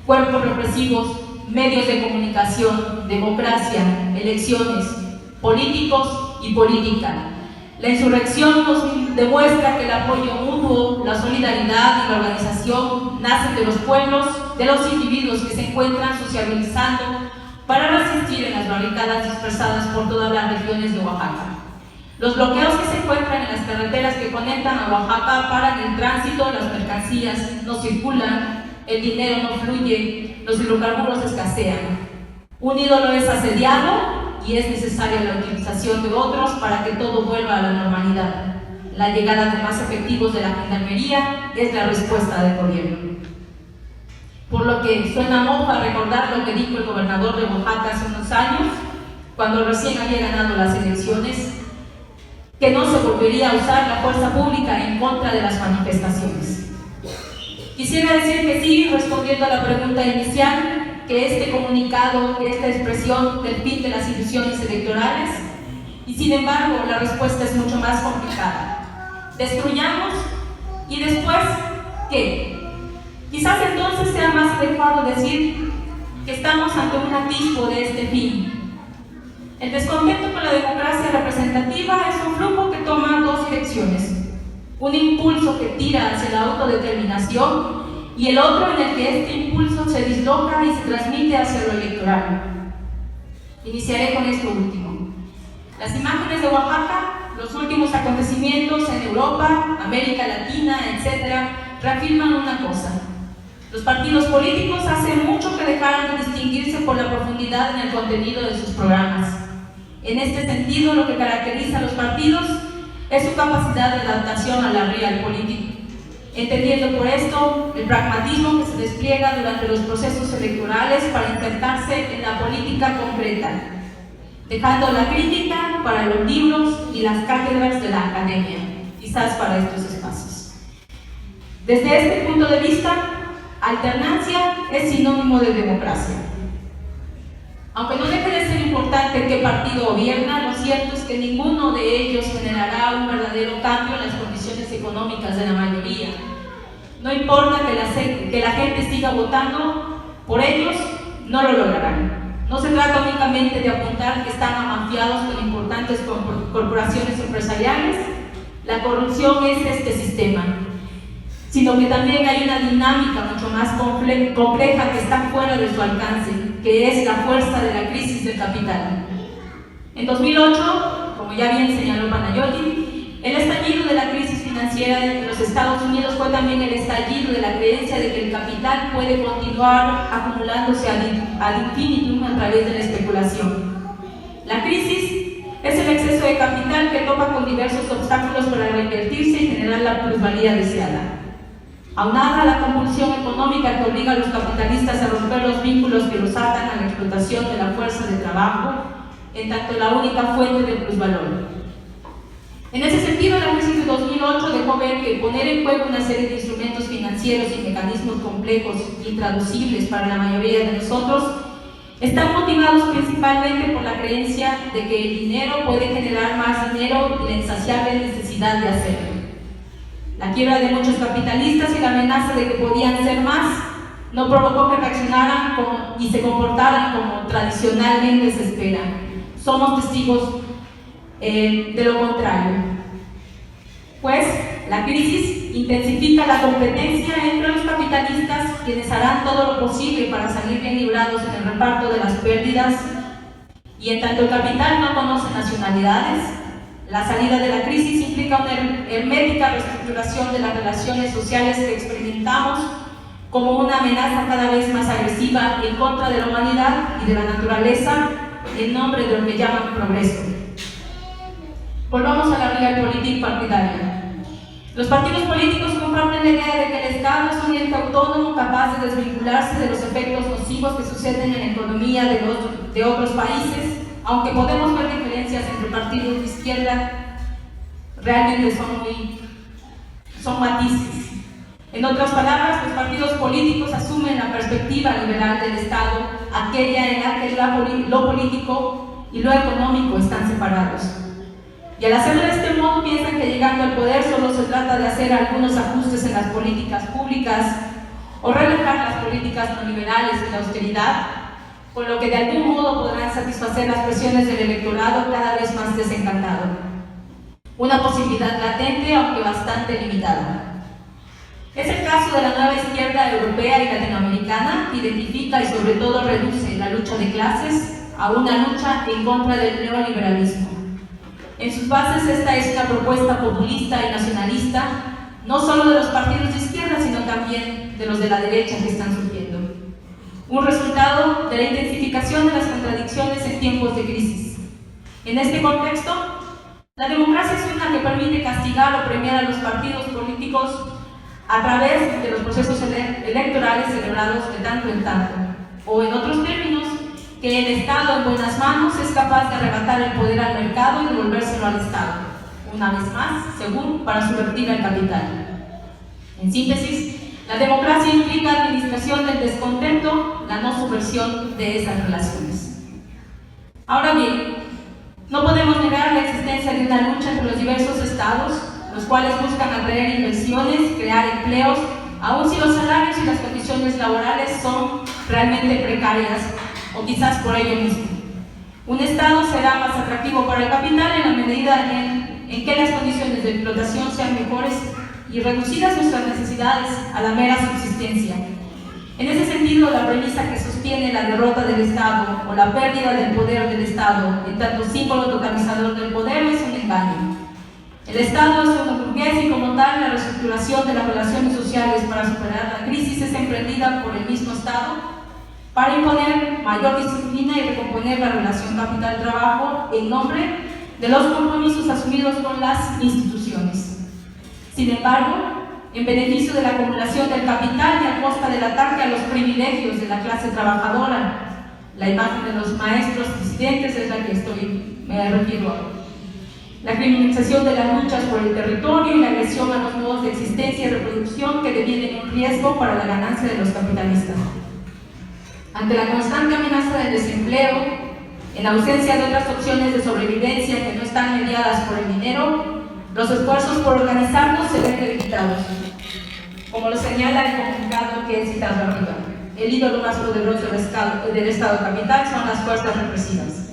cuerpos represivos, medios de comunicación, democracia, elecciones, políticos y política. La insurrección nos demuestra que el apoyo mutuo, la solidaridad y la organización nacen de los pueblos, de los individuos que se encuentran sociabilizando para resistir en las barricadas dispersadas por todas las regiones de Oaxaca. Los bloqueos que se encuentran en las carreteras que conectan a Oaxaca paran el tránsito, las mercancías no circulan, el dinero no fluye, los hidrocarburos escasean. Un ídolo es asediado y es necesaria la utilización de otros para que todo vuelva a la normalidad. La llegada de más efectivos de la gendarmería es la respuesta del gobierno. Por lo que suena mofa recordar lo que dijo el gobernador de Oaxaca hace unos años, cuando recién había ganado las elecciones, que no se volvería a usar la fuerza pública en contra de las manifestaciones. Quisiera decir que sí, respondiendo a la pregunta inicial, que este comunicado, esta expresión del fin de las ilusiones electorales, y sin embargo la respuesta es mucho más complicada. Destruyamos y después, ¿qué? Quizás entonces sea más adecuado decir que estamos ante un atisbo de este fin. El descontento con la democracia representativa es un flujo que toma dos direcciones: un impulso que tira hacia la autodeterminación y el otro en el que este impulso se disloca y se transmite hacia lo electoral. Iniciaré con esto último. Las imágenes de Oaxaca, los últimos acontecimientos en Europa, América Latina, etc., reafirman una cosa: los partidos políticos hace mucho que dejaron de distinguirse por la profundidad en el contenido de sus programas. En este sentido, lo que caracteriza a los partidos es su capacidad de adaptación a la realpolitik, entendiendo por esto el pragmatismo que se despliega durante los procesos electorales para insertarse en la política concreta, dejando la crítica para los libros y las cátedras de la academia, quizás para estos espacios. Desde este punto de vista, alternancia es sinónimo de democracia. Aunque no deje de ser importante qué partido gobierna, lo cierto es que ninguno de ellos generará un verdadero cambio en las condiciones económicas de la mayoría. No importa que la gente siga votando por ellos, no lo lograrán. No se trata únicamente de apuntar que están amafiados con importantes corporaciones empresariales. La corrupción es este sistema, sino que también hay una dinámica mucho más compleja que está fuera de su alcance, que es la fuerza de la crisis del capital. En 2008, como ya bien señaló Panayotti, el estallido de la crisis financiera en los Estados Unidos fue también el estallido de la creencia de que el capital puede continuar acumulándose ad infinitum a través de la especulación. La crisis es el exceso de capital que topa con diversos obstáculos para reinvertirse y generar la plusvalía deseada. Aunada a la compulsión económica que obliga a los capitalistas a romper los vínculos que los atan a la explotación de la fuerza de trabajo, en tanto la única fuente de plusvalor. En ese sentido, la crisis de 2008 dejó ver que poner en juego una serie de instrumentos financieros y mecanismos complejos e intraducibles para la mayoría de nosotros están motivados principalmente por la creencia de que el dinero puede generar más dinero y la insaciable necesidad de hacerlo. La quiebra de muchos capitalistas y la amenaza de que podían ser más no provocó que reaccionaran y se comportaran como tradicionalmente se espera. Somos testigos de lo contrario. Pues la crisis intensifica la competencia entre los capitalistas, quienes harán todo lo posible para salir bien librados en el reparto de las pérdidas, y en tanto el capital no conoce nacionalidades, la salida de la crisis implica una hermética reestructuración de las relaciones sociales que experimentamos como una amenaza cada vez más agresiva en contra de la humanidad y de la naturaleza en nombre de lo que llaman progreso. Volvamos a la realpolitik partidaria. Los partidos políticos comparten la idea de que el Estado es un ente autónomo capaz de desvincularse de los efectos nocivos que suceden en la economía de otros países, aunque podemos ver diferencias entre partidos de izquierda, realmente son matices. En otras palabras, los partidos políticos asumen la perspectiva liberal del Estado, aquella en la que lo político y lo económico están separados. Y al hacerlo de este modo piensan que llegando al poder solo se trata de hacer algunos ajustes en las políticas públicas o relajar las políticas neoliberales y la austeridad, con lo que de algún modo podrán satisfacer las presiones del electorado cada vez más desencantado. Una posibilidad latente, aunque bastante limitada. Es el caso de la nueva izquierda europea y latinoamericana, que identifica y sobre todo reduce la lucha de clases a una lucha en contra del neoliberalismo. En sus bases esta es una propuesta populista y nacionalista, no solo de los partidos de izquierda, sino también de los de la derecha que están surgiendo. Un resultado de la intensificación de las contradicciones en tiempos de crisis. En este contexto, la democracia es una que permite castigar o premiar a los partidos políticos a través de los procesos electorales celebrados de tanto en tanto, o en otros términos, que el Estado en buenas manos es capaz de arrebatar el poder al mercado y devolvérselo al Estado, una vez más, según para subvertir al capital. En síntesis, la democracia implica administración del descontento, la no subversión de esas relaciones. Ahora bien, no podemos negar la existencia de una lucha entre los diversos estados, los cuales buscan atraer inversiones, crear empleos, aun si los salarios y las condiciones laborales son realmente precarias, o quizás por ello mismo. Un Estado será más atractivo para el capital en la medida en que las condiciones de explotación sean mejores y reducidas nuestras necesidades a la mera subsistencia. En ese sentido, la premisa que sostiene la derrota del Estado o la pérdida del poder del Estado en tanto símbolo totalizador del poder es un engaño. El Estado es una burgués y como tal la reestructuración de las relaciones sociales para superar la crisis es emprendida por el mismo Estado para imponer mayor disciplina y recomponer la relación capital-trabajo en nombre de los compromisos asumidos con las instituciones. Sin embargo, en beneficio de la acumulación del capital y a costa del ataque a los privilegios de la clase trabajadora, la imagen de los maestros disidentes es la que me refiero ahora. La criminalización de las luchas por el territorio y la agresión a los modos de existencia y reproducción que devienen un riesgo para la ganancia de los capitalistas. Ante la constante amenaza del desempleo, en ausencia de otras opciones de sobrevivencia que no están mediadas por el dinero, los esfuerzos por organizarnos se ven debilitados. Como lo señala el comunicado que he citado arriba, el ídolo más poderoso del Estado capital son las fuerzas represivas.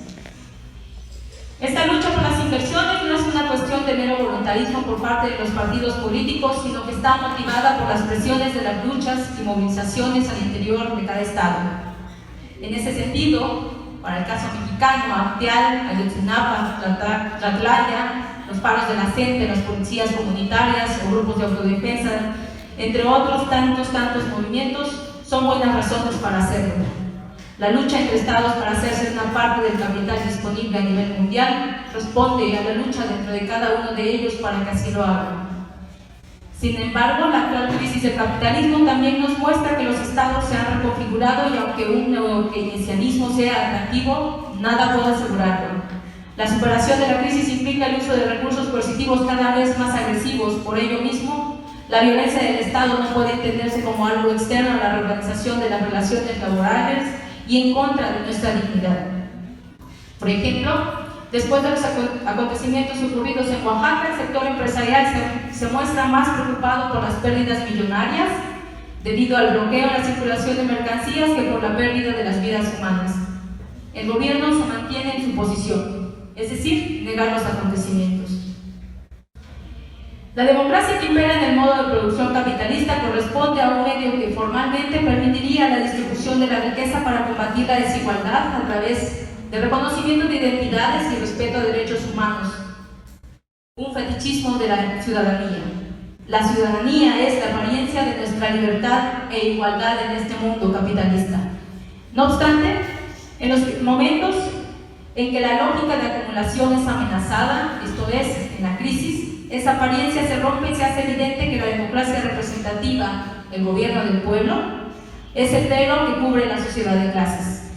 Esta lucha por las inversiones no es una cuestión de mero voluntarismo por parte de los partidos políticos, sino que está motivada por las presiones de las luchas y movilizaciones al interior de cada Estado. En ese sentido, para el caso mexicano, Acteal, Ayotzinapa, Tlatlaya, los paros de la gente, las policías comunitarias o grupos de autodefensa, entre otros tantos movimientos, son buenas razones para hacerlo. La lucha entre estados para hacerse una parte del capital disponible a nivel mundial responde a la lucha dentro de cada uno de ellos para que así lo hagan. Sin embargo, la actual crisis del capitalismo también nos muestra que los estados se han reconfigurado y aunque un neokeynesianismo sea atractivo, nada puede asegurarlo. La superación de la crisis implica el uso de recursos coercitivos cada vez más agresivos. Por ello mismo, la violencia del Estado no puede entenderse como algo externo a la reorganización de las relaciones laborales y en contra de nuestra dignidad. Por ejemplo, después de los acontecimientos ocurridos en Oaxaca, el sector empresarial se muestra más preocupado por las pérdidas millonarias debido al bloqueo en la circulación de mercancías que por la pérdida de las vidas humanas. El gobierno se mantiene en su posición, es decir, negar los acontecimientos. La democracia que impera en el modo de producción capitalista corresponde a un medio que formalmente permitiría la distribución de la riqueza para combatir la desigualdad a través de reconocimiento de identidades y respeto a derechos humanos. Un fetichismo de la ciudadanía. La ciudadanía es la apariencia de nuestra libertad e igualdad en este mundo capitalista. No obstante, en los momentos en que la lógica de acumulación es amenazada, esto es, en la crisis, esa apariencia se rompe y se hace evidente que la democracia representativa, el gobierno del pueblo, es el velo que cubre la sociedad de clases.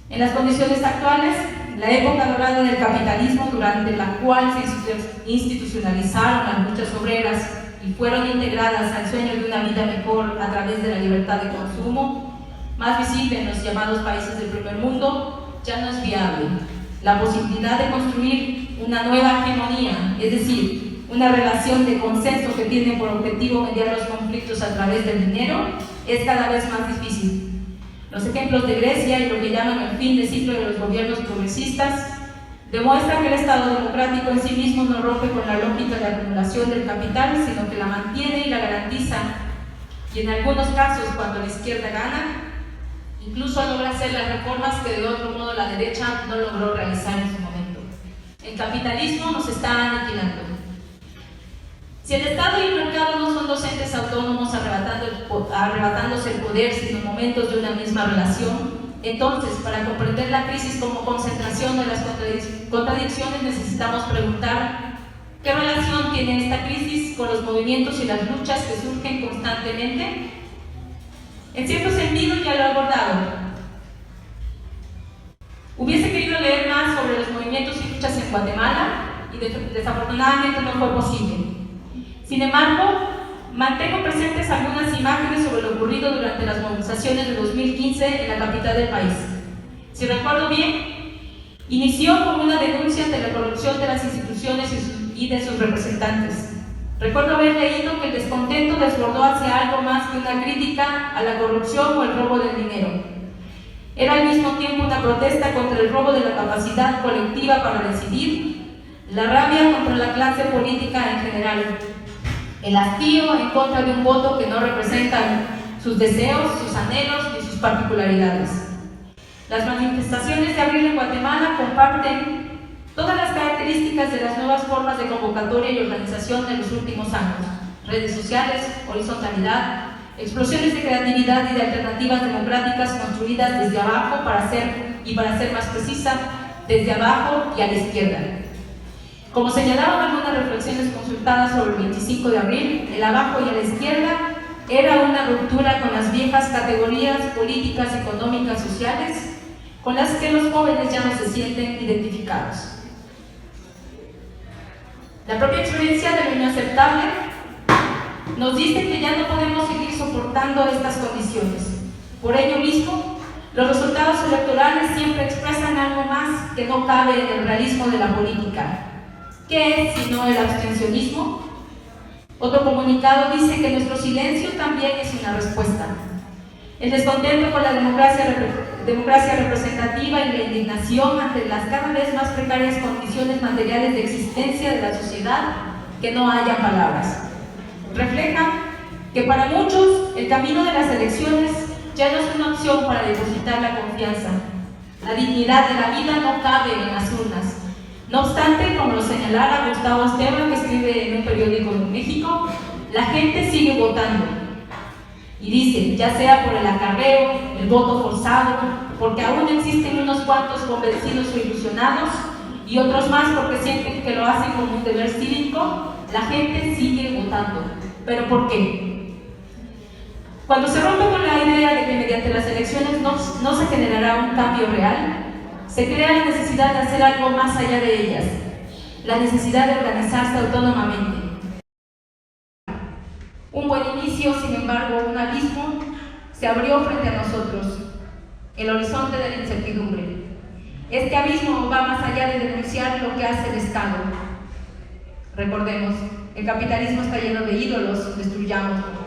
En las condiciones actuales, la época dorada del capitalismo, durante la cual se institucionalizaron las luchas obreras y fueron integradas al sueño de una vida mejor a través de la libertad de consumo, más visible en los llamados países del primer mundo, ya no es viable. La posibilidad de construir una nueva hegemonía, es decir, una relación de consenso que tiene por objetivo mediar los conflictos a través del dinero, es cada vez más difícil. Los ejemplos de Grecia y lo que llaman el fin de ciclo de los gobiernos progresistas demuestran que el Estado democrático en sí mismo no rompe con la lógica de acumulación del capital, sino que la mantiene y la garantiza, y en algunos casos, cuando la izquierda gana, incluso logra hacer las reformas que de otro modo la derecha no logró realizar en su momento. El capitalismo nos está aniquilando. Si el Estado y el mercado no son dos entes autónomos arrebatándose el poder sino momentos de una misma relación, entonces, para comprender la crisis como concentración de las contradicciones, necesitamos preguntar ¿qué relación tiene esta crisis con los movimientos y las luchas que surgen constantemente? En cierto sentido, ya lo he abordado. Hubiese querido leer más sobre los movimientos y luchas en Guatemala y desafortunadamente no fue posible. Sin embargo, mantengo presentes algunas imágenes sobre lo ocurrido durante las movilizaciones de 2015 en la capital del país. Si recuerdo bien, inició con una denuncia ante la corrupción de las instituciones y de sus representantes. Recuerdo haber leído que el descontento desbordó hacia algo más que una crítica a la corrupción o el robo del dinero. Era al mismo tiempo una protesta contra el robo de la capacidad colectiva para decidir, la rabia contra la clase política en general, el hastío en contra de un voto que no representa sus deseos, sus anhelos ni sus particularidades. Las manifestaciones de abril en Guatemala comparten todas las características de las nuevas formas de convocatoria y organización de los últimos años: redes sociales, horizontalidad, explosiones de creatividad y de alternativas democráticas construidas desde abajo para ser más precisa, desde abajo y a la izquierda. Como señalaban algunas reflexiones consultadas sobre el 25 de abril, el abajo y a la izquierda era una ruptura con las viejas categorías políticas, económicas, sociales, con las que los jóvenes ya no se sienten identificados. La propia experiencia de lo inaceptable nos dice que ya no podemos seguir soportando estas condiciones. Por ello mismo, los resultados electorales siempre expresan algo más que no cabe en el realismo de la política. ¿Qué es sino el abstencionismo? Otro comunicado dice que nuestro silencio también es una respuesta. El descontento con la democracia representativa y la indignación ante las cada vez más precarias condiciones materiales de existencia de la sociedad, que no haya palabras. Refleja que para muchos el camino de las elecciones ya no es una opción para depositar la confianza. La dignidad de la vida no cabe en las urnas. No obstante, como lo señalara Gustavo Esteban, que escribe en un periódico de México, la gente sigue votando. Y dice, ya sea por el acarreo, el voto forzado, porque aún existen unos cuantos convencidos o ilusionados, y otros más porque sienten que lo hacen como un deber cívico, la gente sigue votando. ¿Pero por qué? Cuando se rompe con la idea de que mediante las elecciones no se generará un cambio real, se crea la necesidad de hacer algo más allá de ellas, la necesidad de organizarse autónomamente. Un buen inicio, sin embargo, un abismo se abrió frente a nosotros, el horizonte de la incertidumbre. Este abismo va más allá de denunciar lo que hace el Estado. Recordemos, el capitalismo está lleno de ídolos, destruyámoslo.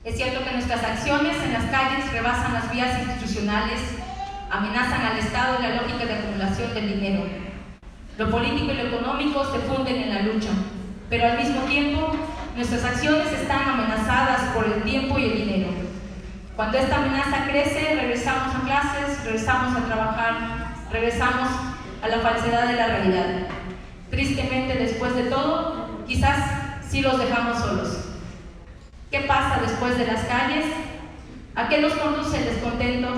Es cierto que nuestras acciones en las calles rebasan las vías institucionales, amenazan al Estado y la lógica de acumulación del dinero. Lo político y lo económico se funden en la lucha, pero al mismo tiempo nuestras acciones están amenazadas por el tiempo y el dinero. Cuando esta amenaza crece, regresamos a clases, regresamos a trabajar, regresamos a la falsedad de la realidad. Tristemente, después de todo, quizás sí los dejamos solos. ¿Qué pasa después de las calles? ¿A qué nos conduce el descontento?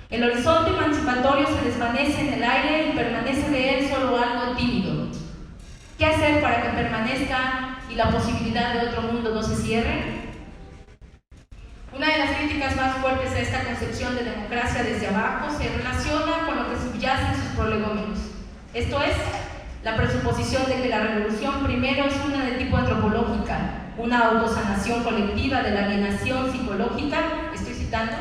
El horizonte emancipatorio se desvanece en el aire y permanece de él solo algo tímido. ¿Qué hacer para que permanezca y la posibilidad de otro mundo no se cierre? Una de las críticas más fuertes a esta concepción de democracia desde abajo se relaciona con lo que subyace en sus prolegómenos. Esto es, la presuposición de que la revolución primero es una de tipo antropológica, una autosanación colectiva de la alienación psicológica, estoy citando,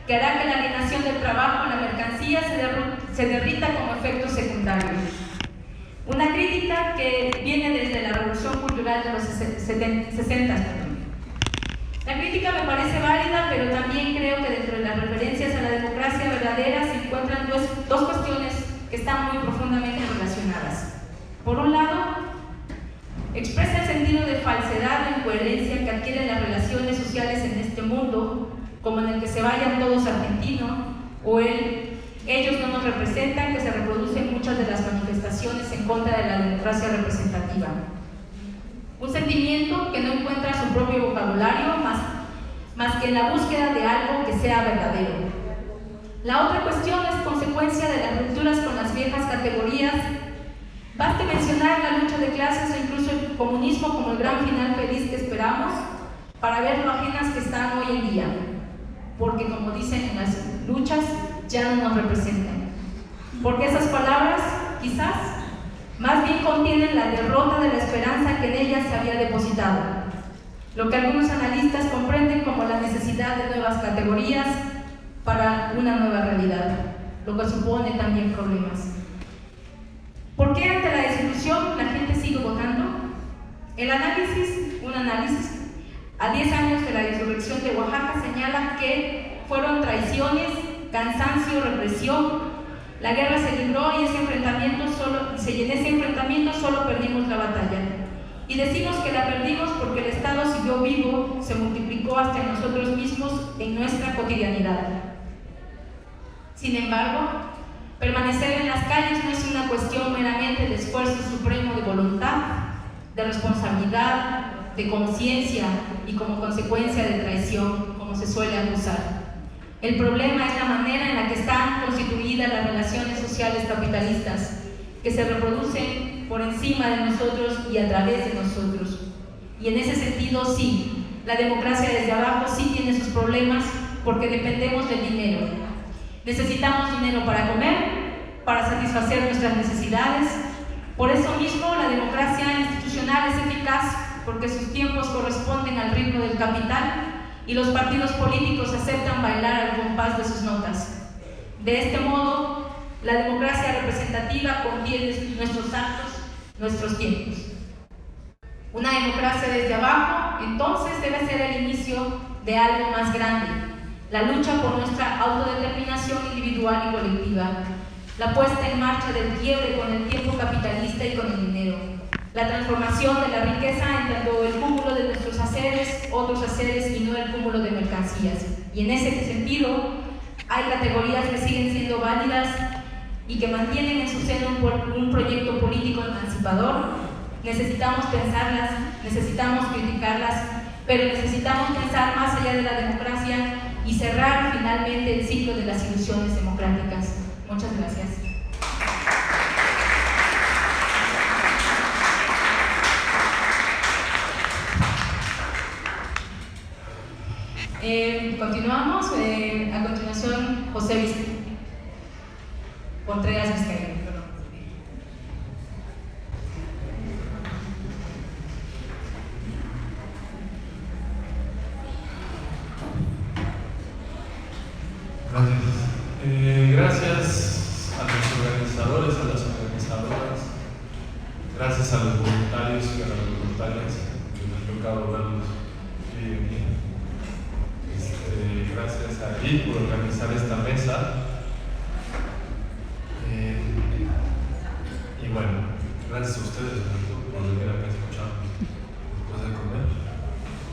que hará que la alienación del trabajo en la mercancía se derrita como efecto secundario. Una crítica que viene desde la revolución cultural de los 60. La crítica me parece válida, pero también creo que dentro de las referencias a la democracia verdadera se encuentran dos cuestiones que están muy profundamente relacionadas. Por un lado, expresa el sentido de falsedad o incoherencia que adquieren las relaciones sociales en este mundo, como en el que se vayan todos argentinos, o ellos no nos representan, que se reproducen muchas de las manifestaciones en contra de la democracia representativa. Un sentimiento que no encuentra su propio vocabulario más que en la búsqueda de algo que sea verdadero. La otra cuestión es consecuencia de las rupturas con las viejas categorías. Baste mencionar la lucha de clases o incluso el comunismo como el gran final feliz que esperamos para ver lo ajenas que están hoy en día, porque como dicen en las luchas, ya no nos representan. Porque esas palabras, quizás, más bien contienen la derrota de la esperanza que en ellas se había depositado, lo que algunos analistas comprenden como la necesidad de nuevas categorías para una nueva realidad, lo que supone también problemas. ¿Por qué ante la desilusión la gente sigue votando? Un análisis a 10 años de la insurrección de Oaxaca señala que fueron traiciones, cansancio, represión. La guerra se libró y en ese enfrentamiento solo perdimos la batalla. Y decimos que la perdimos porque el Estado siguió vivo, se multiplicó hasta en nosotros mismos, en nuestra cotidianidad. Sin embargo, Permanecer en las calles no es una cuestión meramente de esfuerzo supremo de voluntad, de responsabilidad, de conciencia y como consecuencia de traición, como se suele acusar. El problema es la manera en la que están constituidas las relaciones sociales capitalistas, que se reproducen por encima de nosotros y a través de nosotros. Y en ese sentido, sí, la democracia desde abajo sí tiene sus problemas porque dependemos del dinero. Necesitamos dinero para comer, para satisfacer nuestras necesidades. Por eso mismo, la democracia institucional es eficaz porque sus tiempos corresponden al ritmo del capital y los partidos políticos aceptan bailar al compás de sus notas. De este modo, la democracia representativa contiene nuestros actos, nuestros tiempos. Una democracia desde abajo, entonces, debe ser el inicio de algo más grande, la lucha por nuestra autodeterminación individual y colectiva, la puesta en marcha del quiebre con el tiempo capitalista y con el dinero, la transformación de la riqueza en tanto el cúmulo de nuestros haceres, otros haceres y no el cúmulo de mercancías. Y en ese sentido, hay categorías que siguen siendo válidas y que mantienen en su seno un proyecto político emancipador. Necesitamos pensarlas, necesitamos criticarlas, pero necesitamos pensar más allá de la democracia y cerrar finalmente el ciclo de las ilusiones democráticas. Muchas gracias. Continuamos. A continuación, José Contreras Vizcaíno. Gracias a los organizadores, a las organizadoras, gracias a los voluntarios y a las voluntarias que me ha tocado verlos hoy en día. Gracias a Edith por organizar esta mesa. Y bueno, gracias a ustedes por venir acá a escucharnos después de comer.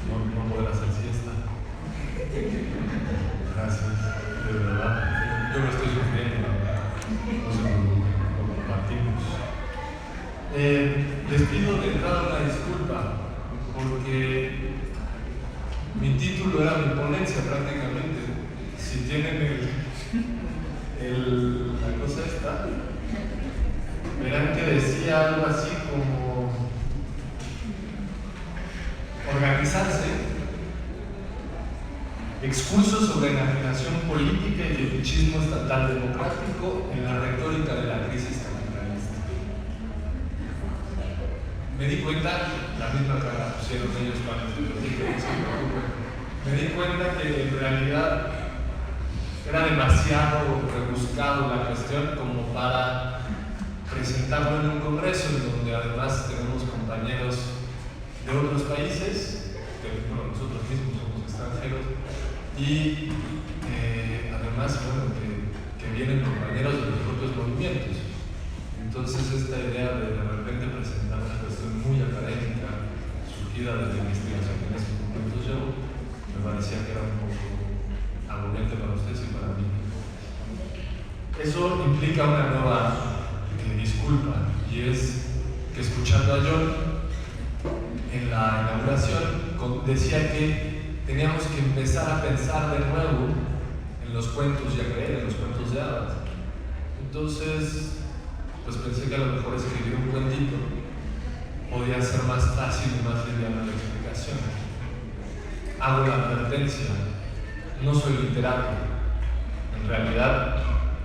No poder hacer siesta. Gracias, de verdad. Yo me estoy sufriendo, no se lo compartimos. Les pido de entrada una disculpa porque mi título era mi ponencia prácticamente. Si tienen la cosa esta, verán que decía algo así como organizarse. Excurso sobre enajenación política y fetichismo estatal democrático en la retórica de la crisis capitalista. Me di cuenta, la misma cara pusieron ellos cuando se dije, no se preocupen, me di cuenta que en realidad era demasiado rebuscado la cuestión como para presentarlo en un congreso en donde además tenemos compañeros de otros países, que bueno, nosotros mismos somos extranjeros, y además, bueno, que vienen compañeros de los propios movimientos. Entonces esta idea de repente presentar una cuestión muy académica, surgida de la investigación que en ese momento yo, me parecía que era un poco agobiante para ustedes y para mí. Eso implica una nueva disculpa, y es que escuchando a John en la inauguración decía que teníamos que empezar a pensar de nuevo en los cuentos y a creer en los cuentos de hadas. Entonces, pues pensé que a lo mejor escribir un cuentito podía ser más fácil y más liviana la explicación. Hago la advertencia, no soy literato. En realidad,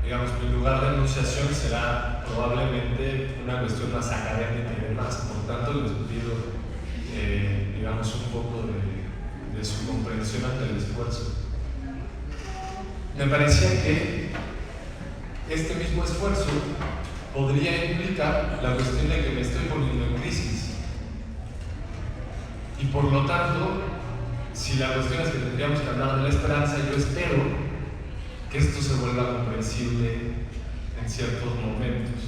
digamos, mi lugar de enunciación será probablemente una cuestión más académica y demás. Por tanto, les pido, digamos, un poco de su comprensión ante el esfuerzo. Me parecía que este mismo esfuerzo podría implicar la cuestión de que me estoy poniendo en crisis. Y por lo tanto, si la cuestión es que tendríamos que hablar de la esperanza, yo espero que esto se vuelva comprensible en ciertos momentos.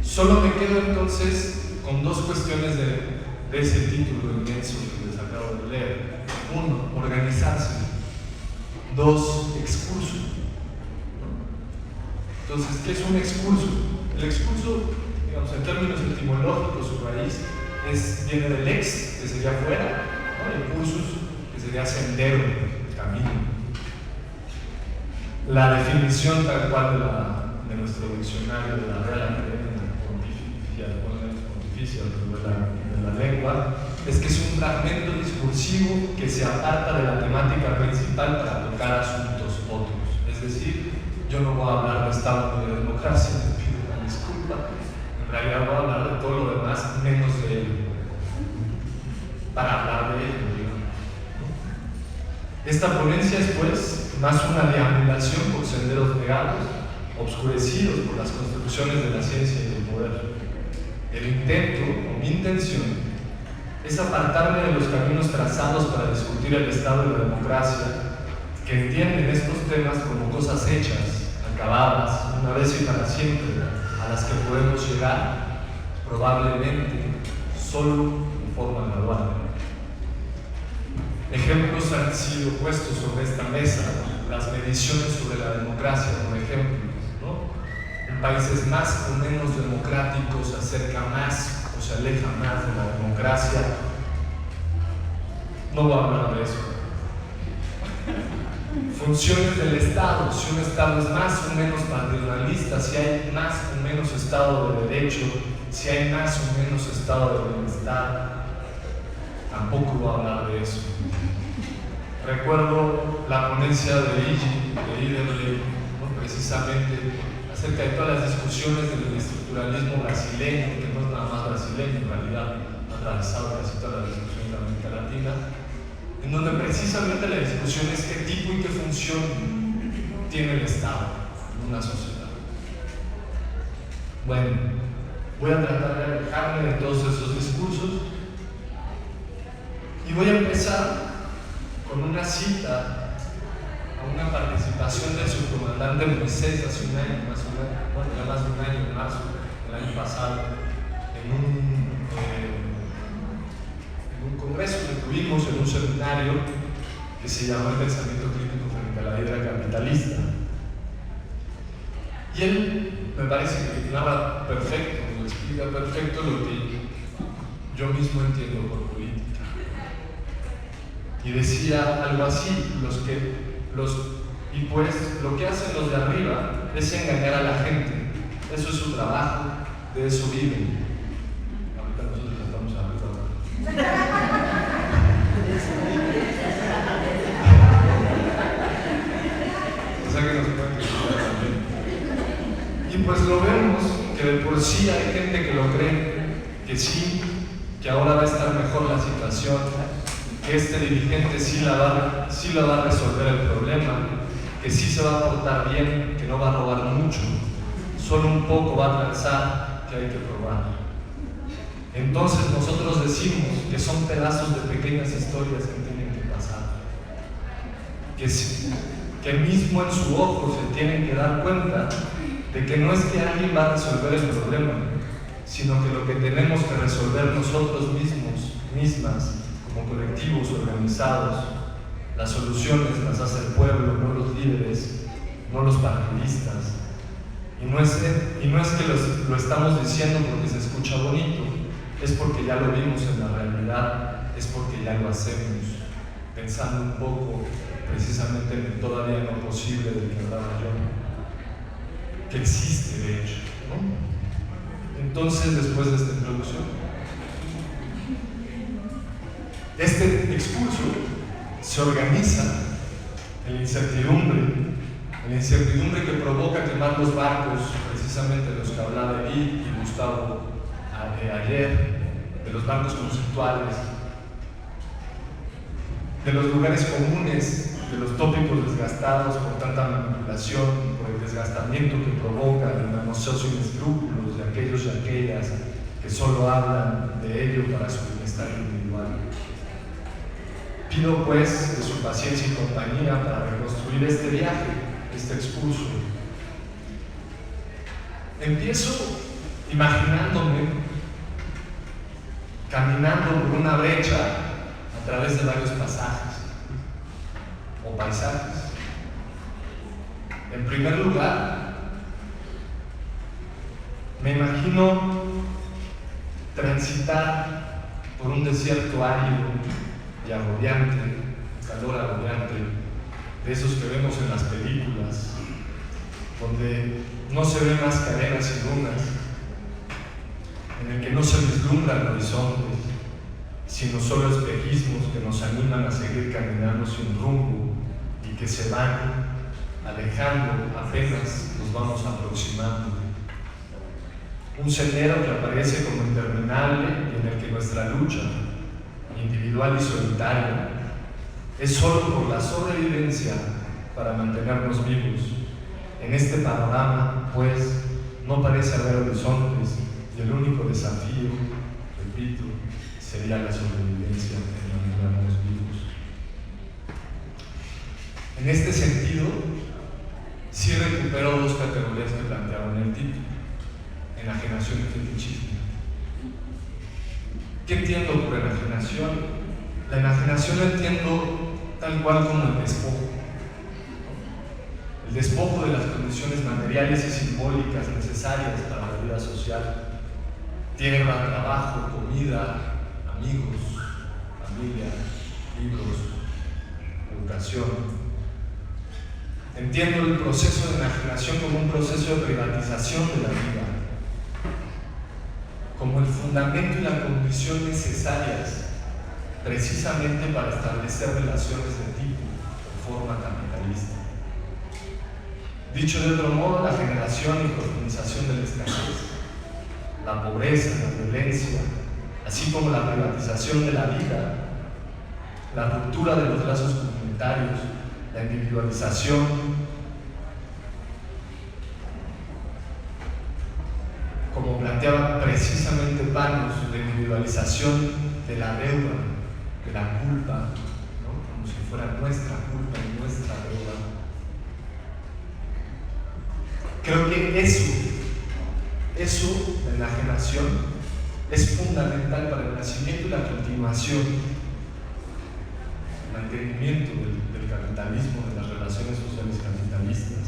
Solo me quedo entonces con dos cuestiones de ese título inmenso que les acabo de leer. Uno, organizarse. Dos, excurso. Entonces, ¿qué es un expulso? El expulso, digamos, en términos etimológicos, su raíz viene del ex, que sería fuera, ¿no? Y pulsus, que sería sendero, camino. La definición tal cual de nuestro diccionario de la Real Academia Pontificia de la lengua es que es un fragmento discursivo que se aparta de la temática principal para tocar asuntos otros. Es decir, yo no voy a hablar de Estado ni de democracia, les pido una disculpa. En realidad voy a hablar de todo lo demás menos de ello, para hablar de ello, digamos. Esta ponencia es pues más una deambulación por senderos negados, obscurecidos por las construcciones de la ciencia y del poder. El intento, o mi intención, es apartarme de los caminos trazados para discutir el Estado y la democracia, que entienden estos temas como cosas hechas, acabadas, una vez y para siempre, a las que podemos llegar, probablemente, solo de forma gradual. Ejemplos han sido puestos sobre esta mesa, las mediciones sobre la democracia, por ejemplo, ¿no? En países más o menos democráticos se acerca más o se aleja más de la democracia. No voy a hablar de eso. Funciones del Estado, si un Estado es más o menos paternalista, si hay más o menos Estado de Derecho, si hay más o menos Estado de Bienestar, tampoco voy a hablar de eso. Recuerdo la ponencia de Iderley, ¿no? Precisamente acerca de todas las discusiones del estructuralismo brasileño, que no es nada más brasileño, en realidad ha atravesado casi toda la discusión de América Latina, en donde precisamente la discusión es qué tipo y qué función tiene el Estado en una sociedad. Bueno, voy a tratar de alejarme de todos esos discursos y voy a empezar con una cita a una participación del subcomandante Moisés hace un año, más o menos, bueno, ya más de un año, en marzo del año pasado, en un congreso que tuvimos, en un seminario que se llamó El Pensamiento Crítico frente a la Hidra Capitalista. Y él me parece que narra perfecto, me explica perfecto lo que yo mismo entiendo por política. Y decía algo así, y pues lo que hacen los de arriba es engañar a la gente, eso es su trabajo, de eso viven. Ahorita nosotros estamos arriba. O sea que nos pueden criticar también. Y pues lo vemos, que de por sí hay gente que lo cree, que sí, que ahora va a estar mejor la situación, que este dirigente sí la va a resolver el problema, que sí se va a portar bien, que no va a robar mucho, solo un poco va a transar, que hay que probar. Entonces nosotros decimos que son pedazos de pequeñas historias que tienen que pasar, que mismo en su ojo se tienen que dar cuenta de que no es que alguien va a resolver el problema, sino que lo que tenemos que resolver nosotros mismas, como colectivos organizados. Las soluciones las hace el pueblo, no los líderes, no los partidistas. Y no es que lo estamos diciendo porque se escucha bonito, es porque ya lo vimos en la realidad, es porque ya lo hacemos, pensando un poco precisamente en el todavía no posible del que hablaba yo, que existe de hecho, ¿no? Entonces, después de esta introducción, este expulso se organiza en la incertidumbre que provoca quemar los barcos, precisamente los que hablaba Edith y Gustavo ayer, de los barcos conceptuales, de los lugares comunes, de los tópicos desgastados por tanta manipulación, por el desgastamiento que provoca el manoseo sin escrúpulos de aquellos y aquellas que solo hablan de ello para su bienestar individual. Pido pues de su paciencia y compañía para reconstruir este viaje, este expulso. Empiezo imaginándome caminando por una brecha a través de varios pasajes o paisajes. En primer lugar, Me imagino transitar por un desierto árido y agobiante, calor agobiante, de esos que vemos en las películas, donde no se ven más que arenas y lunas, en el que no se vislumbran horizontes, sino solo espejismos que nos animan a seguir caminando sin rumbo y que se van alejando apenas nos vamos aproximando. Un sendero que aparece como interminable y en el que nuestra lucha, individual y solitaria, es solo por la sobrevivencia para mantenernos vivos. En este panorama, pues, no parece haber horizontes y el único desafío, repito, sería la sobrevivencia en mantenernos vivos. En este sentido, sí recupero dos categorías que planteaba en el título: enajenación y fetichismo. ¿Qué entiendo por enajenación? La enajenación la entiendo tal cual como el despojo. El despojo de las condiciones materiales y simbólicas necesarias para la vida social: tierra, trabajo, comida, amigos, familia, libros, educación. Entiendo el proceso de enajenación como un proceso de privatización de la vida, como el fundamento y la condición necesarias precisamente para establecer relaciones de tipo o forma capitalista. Dicho de otro modo, la generación y profundización de la escasez, la pobreza, la violencia, así como la privatización de la vida, la ruptura de los lazos comunitarios, la individualización, como planteaba precisamente Panos, la individualización de la deuda, de la culpa, ¿no? Como si fuera nuestra culpa y nuestra deuda. Creo que eso, la enajenación, es fundamental para el nacimiento y la continuación, el mantenimiento del capitalismo, de las relaciones sociales capitalistas.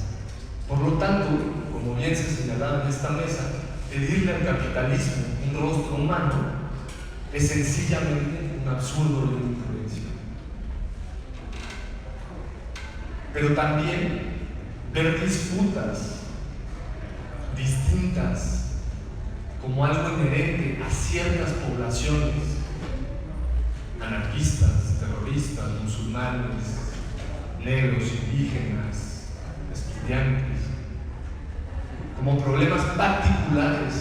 Por lo tanto, como bien se señalaba en esta mesa, pedirle al capitalismo un rostro humano es sencillamente un absurdo de influencia. Pero también ver disputas distintas como algo inherente a ciertas poblaciones, anarquistas, terroristas, musulmanes, negros, indígenas, estudiantes, como problemas particulares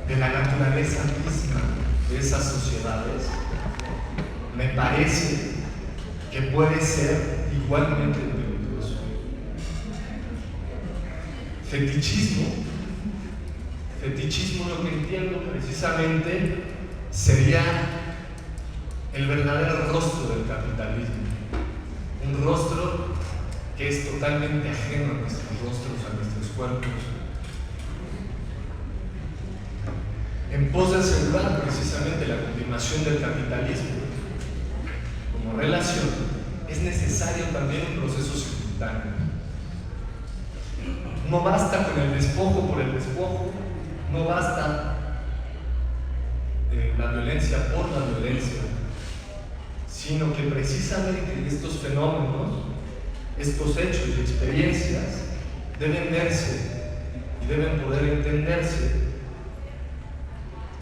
de la naturaleza misma de esas sociedades, me parece que puede ser igualmente peligroso. Fetichismo lo que entiendo precisamente sería el verdadero rostro del capitalismo, un rostro que es totalmente ajeno a nuestros rostros, a nuestros cuerpos, en pos de asegurar precisamente la continuación del capitalismo como relación. Es necesario también un proceso simultáneo. No basta con el despojo por el despojo, no basta la violencia por la violencia, sino que precisamente estos fenómenos, estos hechos y experiencias deben verse y deben poder entenderse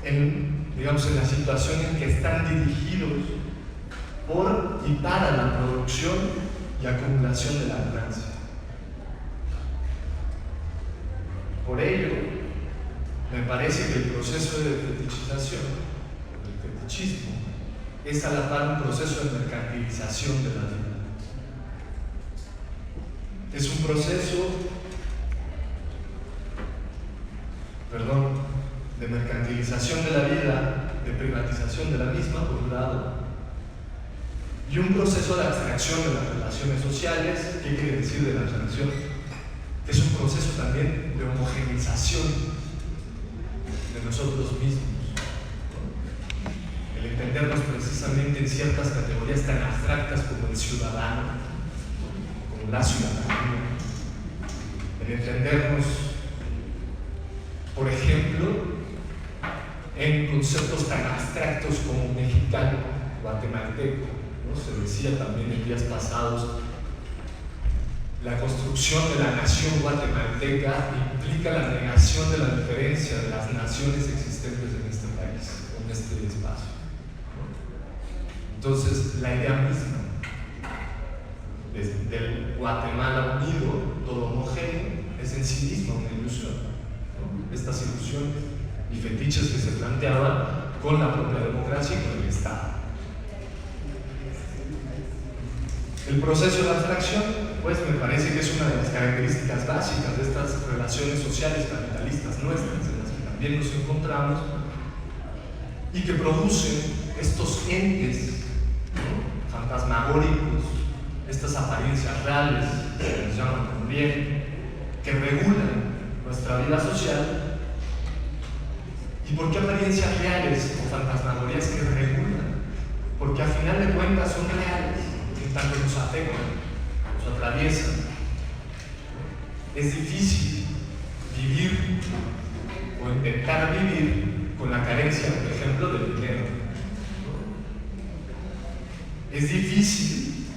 en la situación en que están dirigidos por y para la producción y acumulación de la ganancia. Por ello, me parece que el proceso de fetichización, del fetichismo, es a la par un proceso de mercantilización de la vida. Es un proceso, de mercantilización de la vida, de privatización de la misma, por un lado, y un proceso de abstracción de las relaciones sociales. ¿Qué quiere decir de la abstracción? Es un proceso también de homogenización de nosotros mismos. El entendernos precisamente en ciertas categorías tan abstractas como el ciudadano, como la ciudadanía. El entendernos Por ejemplo, en conceptos tan abstractos como mexicano, guatemalteco, ¿no? Se decía también en días pasados, la construcción de la nación guatemalteca implica la negación de la diferencia de las naciones existentes en este país, en este espacio, ¿no? Entonces, la idea misma del Guatemala unido, todo homogéneo, es en sí misma una ilusión, ¿no? Estas ilusiones y fetiches que se planteaban con la propia democracia y con el Estado. El proceso de abstracción, pues me parece que es una de las características básicas de estas relaciones sociales capitalistas nuestras, en las que también nos encontramos, y que producen estos entes, ¿no? Fantasmagóricos, estas apariencias reales, que se les llaman también, que regulan nuestra vida social. ¿Y por qué apariencias reales o fantasmagorías que regulan? Porque al final de cuentas son reales, en tanto nos afectan, nos atraviesan. Es difícil vivir o intentar vivir con la carencia, por ejemplo, del dinero. Es difícil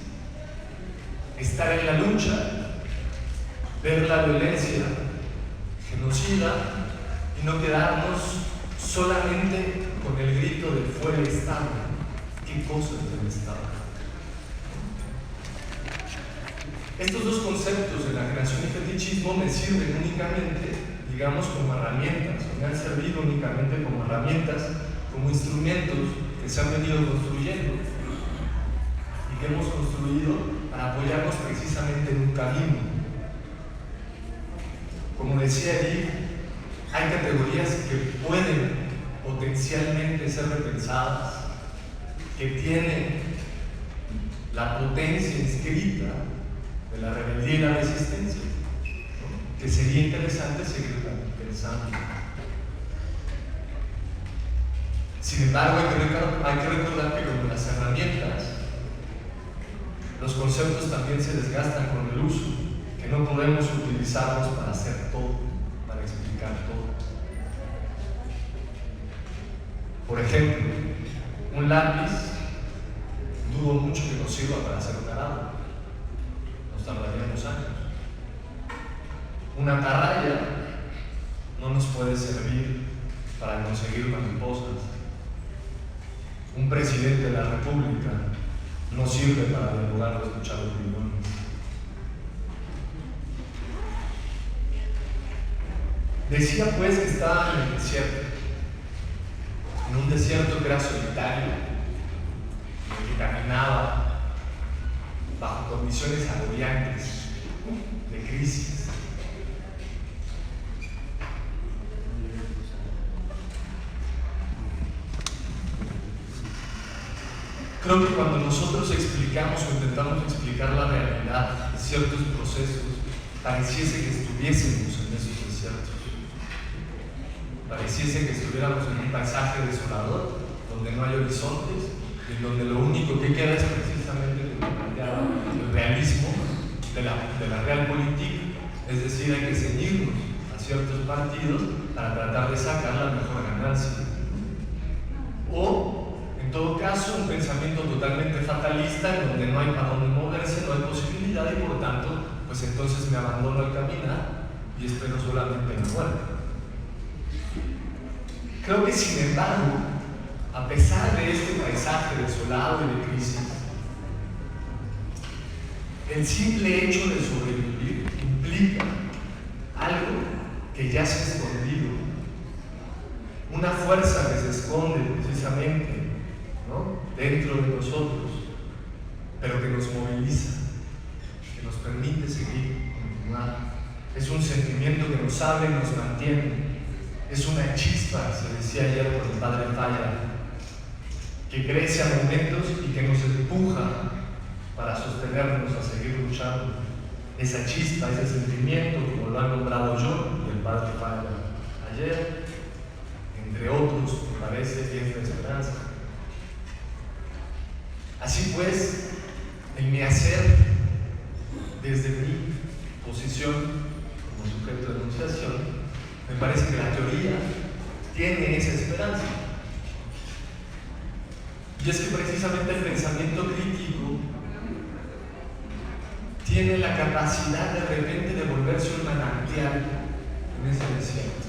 estar en la lucha, ver la violencia genocida y no quedarnos solamente con el grito de fuera el Estado. ¿Qué cosa es el Estado? Estos dos conceptos, enajenación y fetichismo, me sirven únicamente, digamos, como herramientas, o me han servido únicamente como herramientas, como instrumentos que se han venido construyendo y que hemos construido para apoyarnos precisamente en un camino. Como decía allí, hay categorías que pueden potencialmente ser repensadas, que tienen la potencia inscrita de la rebeldía y la resistencia, ¿no? Que sería interesante seguir pensando. Sin embargo, hay que recordar que como las herramientas, los conceptos también se desgastan con el uso, que no podemos utilizarlos para hacer todo, para explicar todo. Por ejemplo, un lápiz dudo mucho que nos sirva para hacer un arado, nos tardaríamos años. Una atarraya no nos puede servir para conseguir mariposas. Un presidente de la República no sirve para dialogar o escuchar opiniones. Decía pues que estaba en el desierto, en un desierto que era solitario, en el que caminaba bajo condiciones agobiantes de crisis. Creo que cuando nosotros explicamos o intentamos explicar la realidad de ciertos procesos, pareciese que estuviésemos en esos desiertos. Pareciese que estuviéramos en un paisaje desolador, donde no hay horizontes, y en donde lo único que queda es precisamente, como planteaba, el realismo de la realpolitik, es decir, hay que ceñirnos a ciertos partidos para tratar de sacar la mejor ganancia. O, en todo caso, un pensamiento totalmente fatalista en donde no hay para dónde moverse, no hay posibilidad y por tanto, pues entonces me abandono al caminar y espero solamente la muerte. Creo que, sin embargo, a pesar de este paisaje desolado y de crisis, el simple hecho de sobrevivir implica algo que ya se ha escondido, una fuerza que se esconde precisamente, ¿no?, dentro de nosotros, pero que nos moviliza, que nos permite seguir, continuar. Es un sentimiento que nos habla y nos mantiene. Es una chispa, se decía ayer por el padre Falla, que crece a momentos y que nos empuja para sostenernos a seguir luchando. Esa chispa, ese sentimiento, como lo han nombrado yo y el padre Falla ayer, entre otros, me parece, es la esperanza. Así pues, en mi hacer, desde mi posición como sujeto de enunciación, Me parece que la teoría tiene esa esperanza. Y es que precisamente el pensamiento crítico tiene la capacidad de repente de volverse un manantial en ese desierto.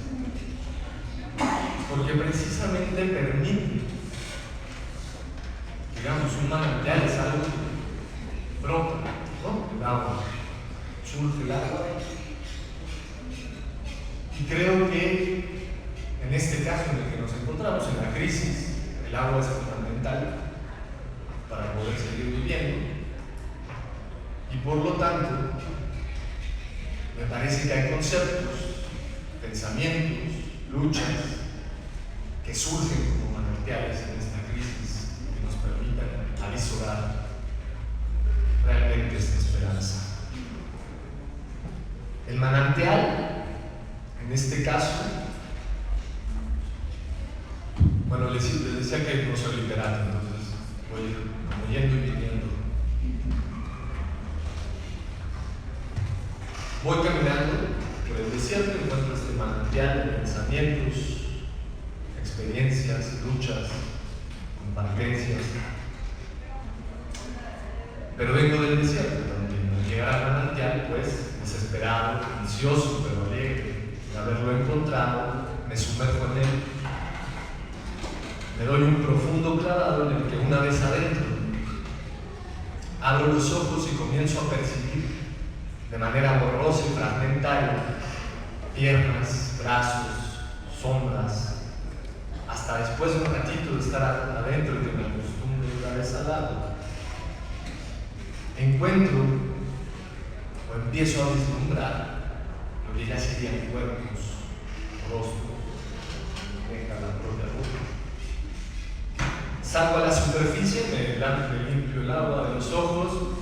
Porque precisamente permite, digamos, un manantial es algo que brota, ¿no? El agua, surge el agua. Y creo que en este caso en el que nos encontramos, en la crisis, el agua es fundamental para poder seguir viviendo. Y por lo tanto, me parece que hay conceptos, pensamientos, luchas que surgen como manantiales en esta crisis que nos permitan avisorar realmente esta esperanza. El manantial, en este caso, bueno, les decía que no soy literato, entonces voy como yendo y viniendo. Voy caminando por el desierto, encuentro este manantial de pensamientos, experiencias, luchas, compartencias. Pero vengo del desierto también. Al llegar al manantial, pues, desesperado, ansioso, pero alegre de haberlo encontrado, me sumerjo en él. Me doy un profundo clavado en el que una vez adentro, abro los ojos y comienzo a percibir de manera borrosa y fragmentaria piernas, brazos, sombras, hasta después de un ratito de estar adentro y que me acostumbre otra vez al lado, encuentro o empiezo a vislumbrar lo que ya serían cuerpos, rostros, deja la propia boca. Salgo a la superficie, me limpio el agua de los ojos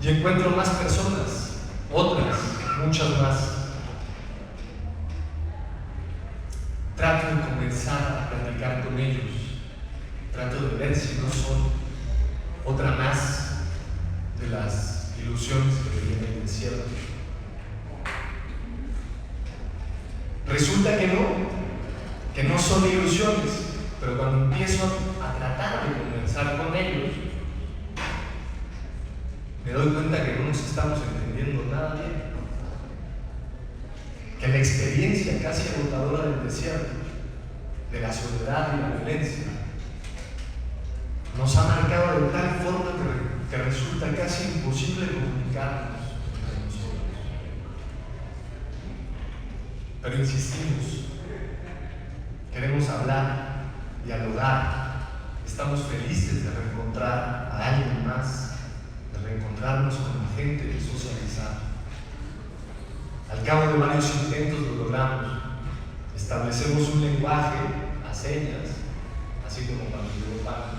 y encuentro más personas, otras, muchas más. Trato de comenzar a platicar con ellos, trato de ver si no son otra más de las ilusiones que vienen del cielo. Resulta que no son ilusiones, pero cuando empiezo a tratar de conversar con ellos, me doy cuenta que no nos estamos entendiendo nada bien. Que la experiencia casi agotadora del desierto, de la soledad y la violencia, nos ha marcado de tal forma que resulta casi imposible comunicarnos entre nosotros. Pero insistimos, queremos hablar, dialogar, estamos felices de reencontrar a alguien más, de reencontrarnos con la gente, de socializar. Al cabo de varios intentos lo logramos. Establecemos un lenguaje a señas, así como cuando llegó Pablo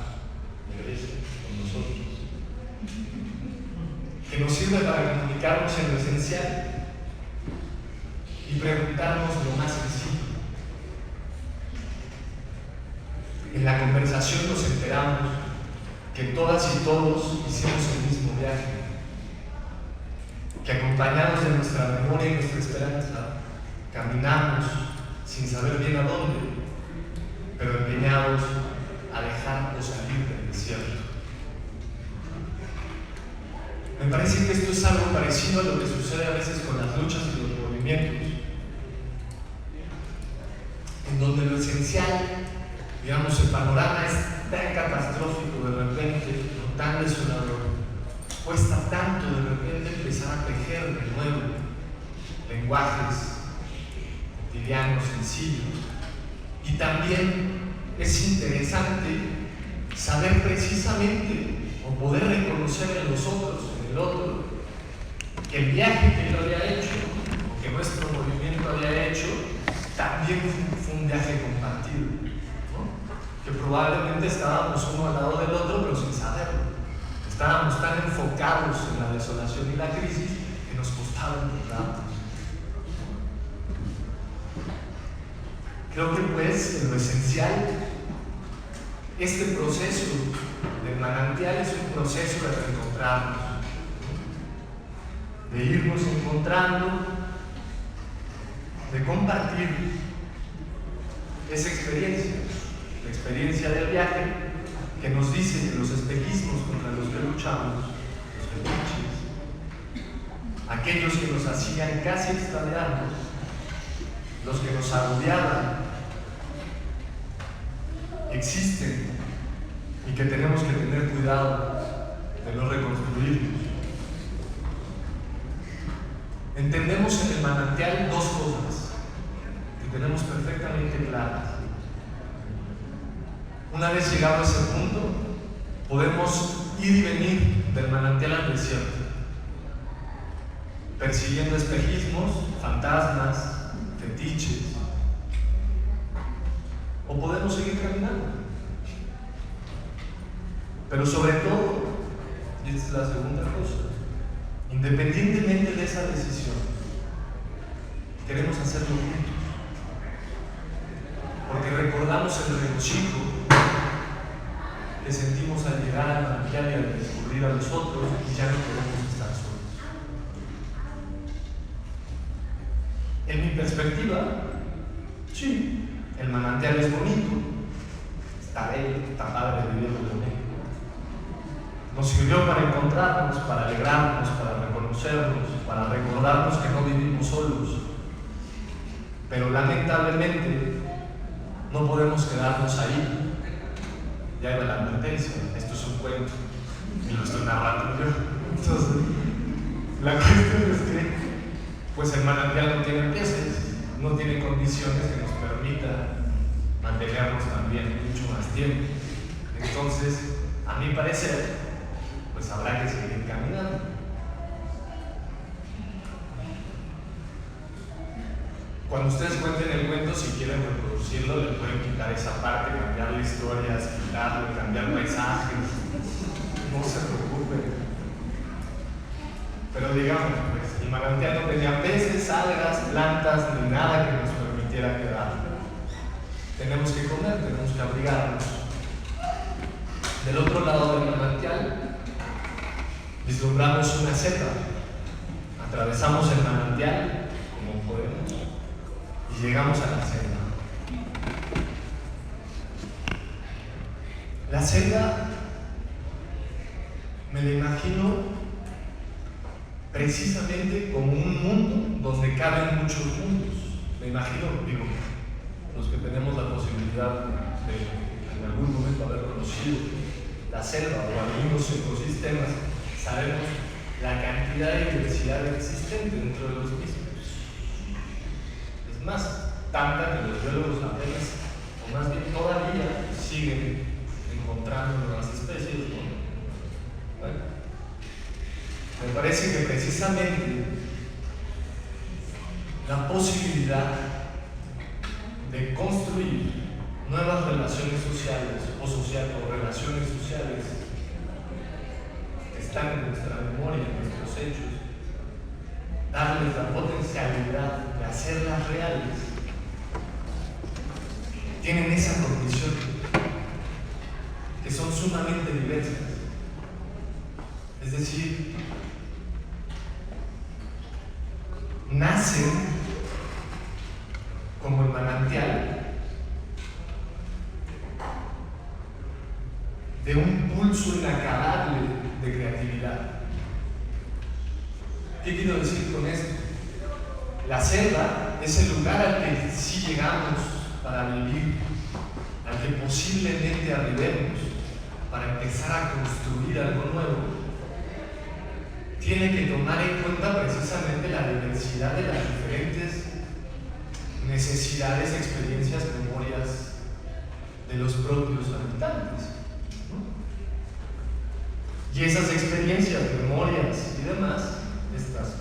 de Grecia con nosotros, que nos sirve para comunicarnos en lo esencial y preguntarnos lo más sencillo. En la conversación nos enteramos que todas y todos hicimos el mismo viaje, que acompañados de nuestra memoria y nuestra esperanza, caminamos sin saber bien a dónde, pero empeñados a dejarnos salir del desierto. Me parece que esto es algo parecido a lo que sucede a veces con las luchas y los movimientos, en donde lo esencial, digamos, el panorama es tan catastrófico de repente, no tan desolador, cuesta tanto de repente empezar a tejer de nuevo lenguajes cotidianos, sencillos. Y también es interesante saber precisamente o poder reconocer en los otros, en el otro, que el viaje que yo había hecho, o que nuestro movimiento había hecho, también fue un viaje compartido, ¿no? Que probablemente estábamos uno al lado del otro, pero sin saberlo. Estábamos tan enfocados en la desolación y la crisis que nos costaba encontrarnos. Creo que pues en lo esencial este proceso del manantial es un proceso de reencontrarnos, de irnos encontrando de compartir esa experiencia, la experiencia del viaje, que nos dice que los espejismos contra los que luchamos, los fetiches, aquellos que nos hacían casi extraviarnos, los que nos agobiaban, existen y que tenemos que tener cuidado de no reconstruirlos. Entendemos en el manantial dos cosas que tenemos perfectamente claras. Una vez llegado a ese punto, podemos ir y venir del manantial al desierto, persiguiendo espejismos, fantasmas, fetiches, o podemos seguir caminando. Pero sobre todo, y esta es la segunda cosa, independientemente de esa decisión, queremos hacerlo juntos, porque recordamos el regocijo que sentimos al llegar al manantial y al descubrir a los otros, y ya no podemos estar solos. En mi perspectiva, sí, el manantial es bonito, está bello, está padre vivirlo de México. Nos sirvió para encontrarnos, para alegrarnos, para reconocernos, para recordarnos que no vivimos solos. Pero lamentablemente no podemos quedarnos ahí. Ya iba la advertencia, esto es un cuento y lo estoy narrando yo. Entonces, la cuestión es que pues el manantial no tiene peces, no tiene condiciones que nos permitan mantenernos también mucho más tiempo. Entonces, a mi parecer, pues habrá que seguir caminando. Cuando ustedes cuenten el cuento, si quieren reproducirlo, le pueden quitar esa parte, cambiarle historias, quitarle, cambiar paisajes. No se preocupen. Pero digamos, pues, el manantial no tenía peces, algas, plantas, ni nada que nos permitiera quedar. Tenemos que comer, tenemos que abrigarnos. Del otro lado del manantial, vislumbramos una selva, atravesamos el manantial como podemos y llegamos a la selva. La selva me la imagino precisamente como un mundo donde caben muchos mundos. Me imagino, digo, los que tenemos la posibilidad de en algún momento haber conocido la selva o algunos ecosistemas, sabemos la cantidad de diversidad existente dentro de los mismos. Es más, tanta que los biólogos apenas, o más bien todavía, siguen encontrando nuevas especies, ¿no? Bueno, me parece que precisamente la posibilidad de construir nuevas relaciones sociales o relaciones sociales están en nuestra memoria, en nuestros hechos, darles la potencialidad de hacerlas reales, tienen esa condición, que son sumamente diversas. Es decir, nacen como el manantial de un pulso inacabable de creatividad. ¿Qué quiero decir con esto? La selva es el lugar al que sí llegamos para vivir, al que posiblemente arribemos para empezar a construir algo nuevo. Tiene que tomar en cuenta precisamente la diversidad de las diferentes necesidades, experiencias, memorias de los propios habitantes. Y esas experiencias, memorias y demás, estas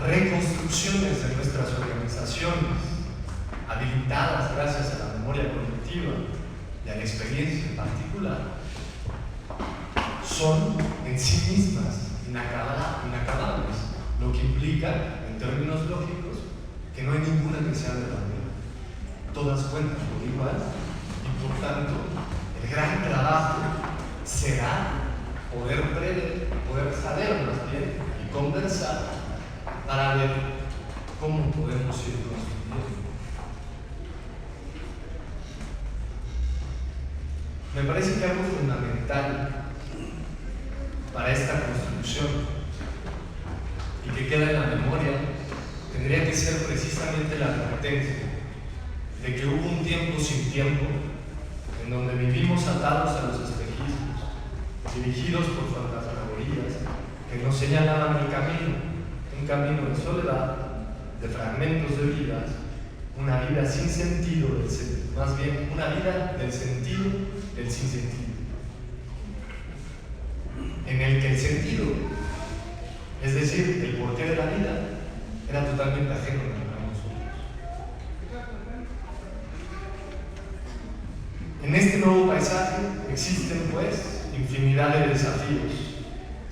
reconstrucciones de nuestras organizaciones, habilitadas gracias a la memoria colectiva y a la experiencia en particular, son en sí mismas inacabables, lo que implica, en términos lógicos, que no hay ninguna que sea verdadera. Todas cuentan por igual y por tanto el gran trabajo será poder prever, poder saber más bien y conversar para ver cómo podemos ir construyendo. Me parece que algo fundamental para esta construcción y que queda en la memoria tendría que ser precisamente la advertencia de que hubo un tiempo sin tiempo en donde vivimos atados a los espejismos, dirigidos por fantasmagorías que nos señalaban el camino, un camino de soledad, de fragmentos de vidas, una vida sin sentido, más bien una vida del sentido del sinsentido, en el que el sentido, es decir, el porqué de la vida, era totalmente ajeno a nosotros. En este nuevo paisaje existen, pues, infinidad de desafíos,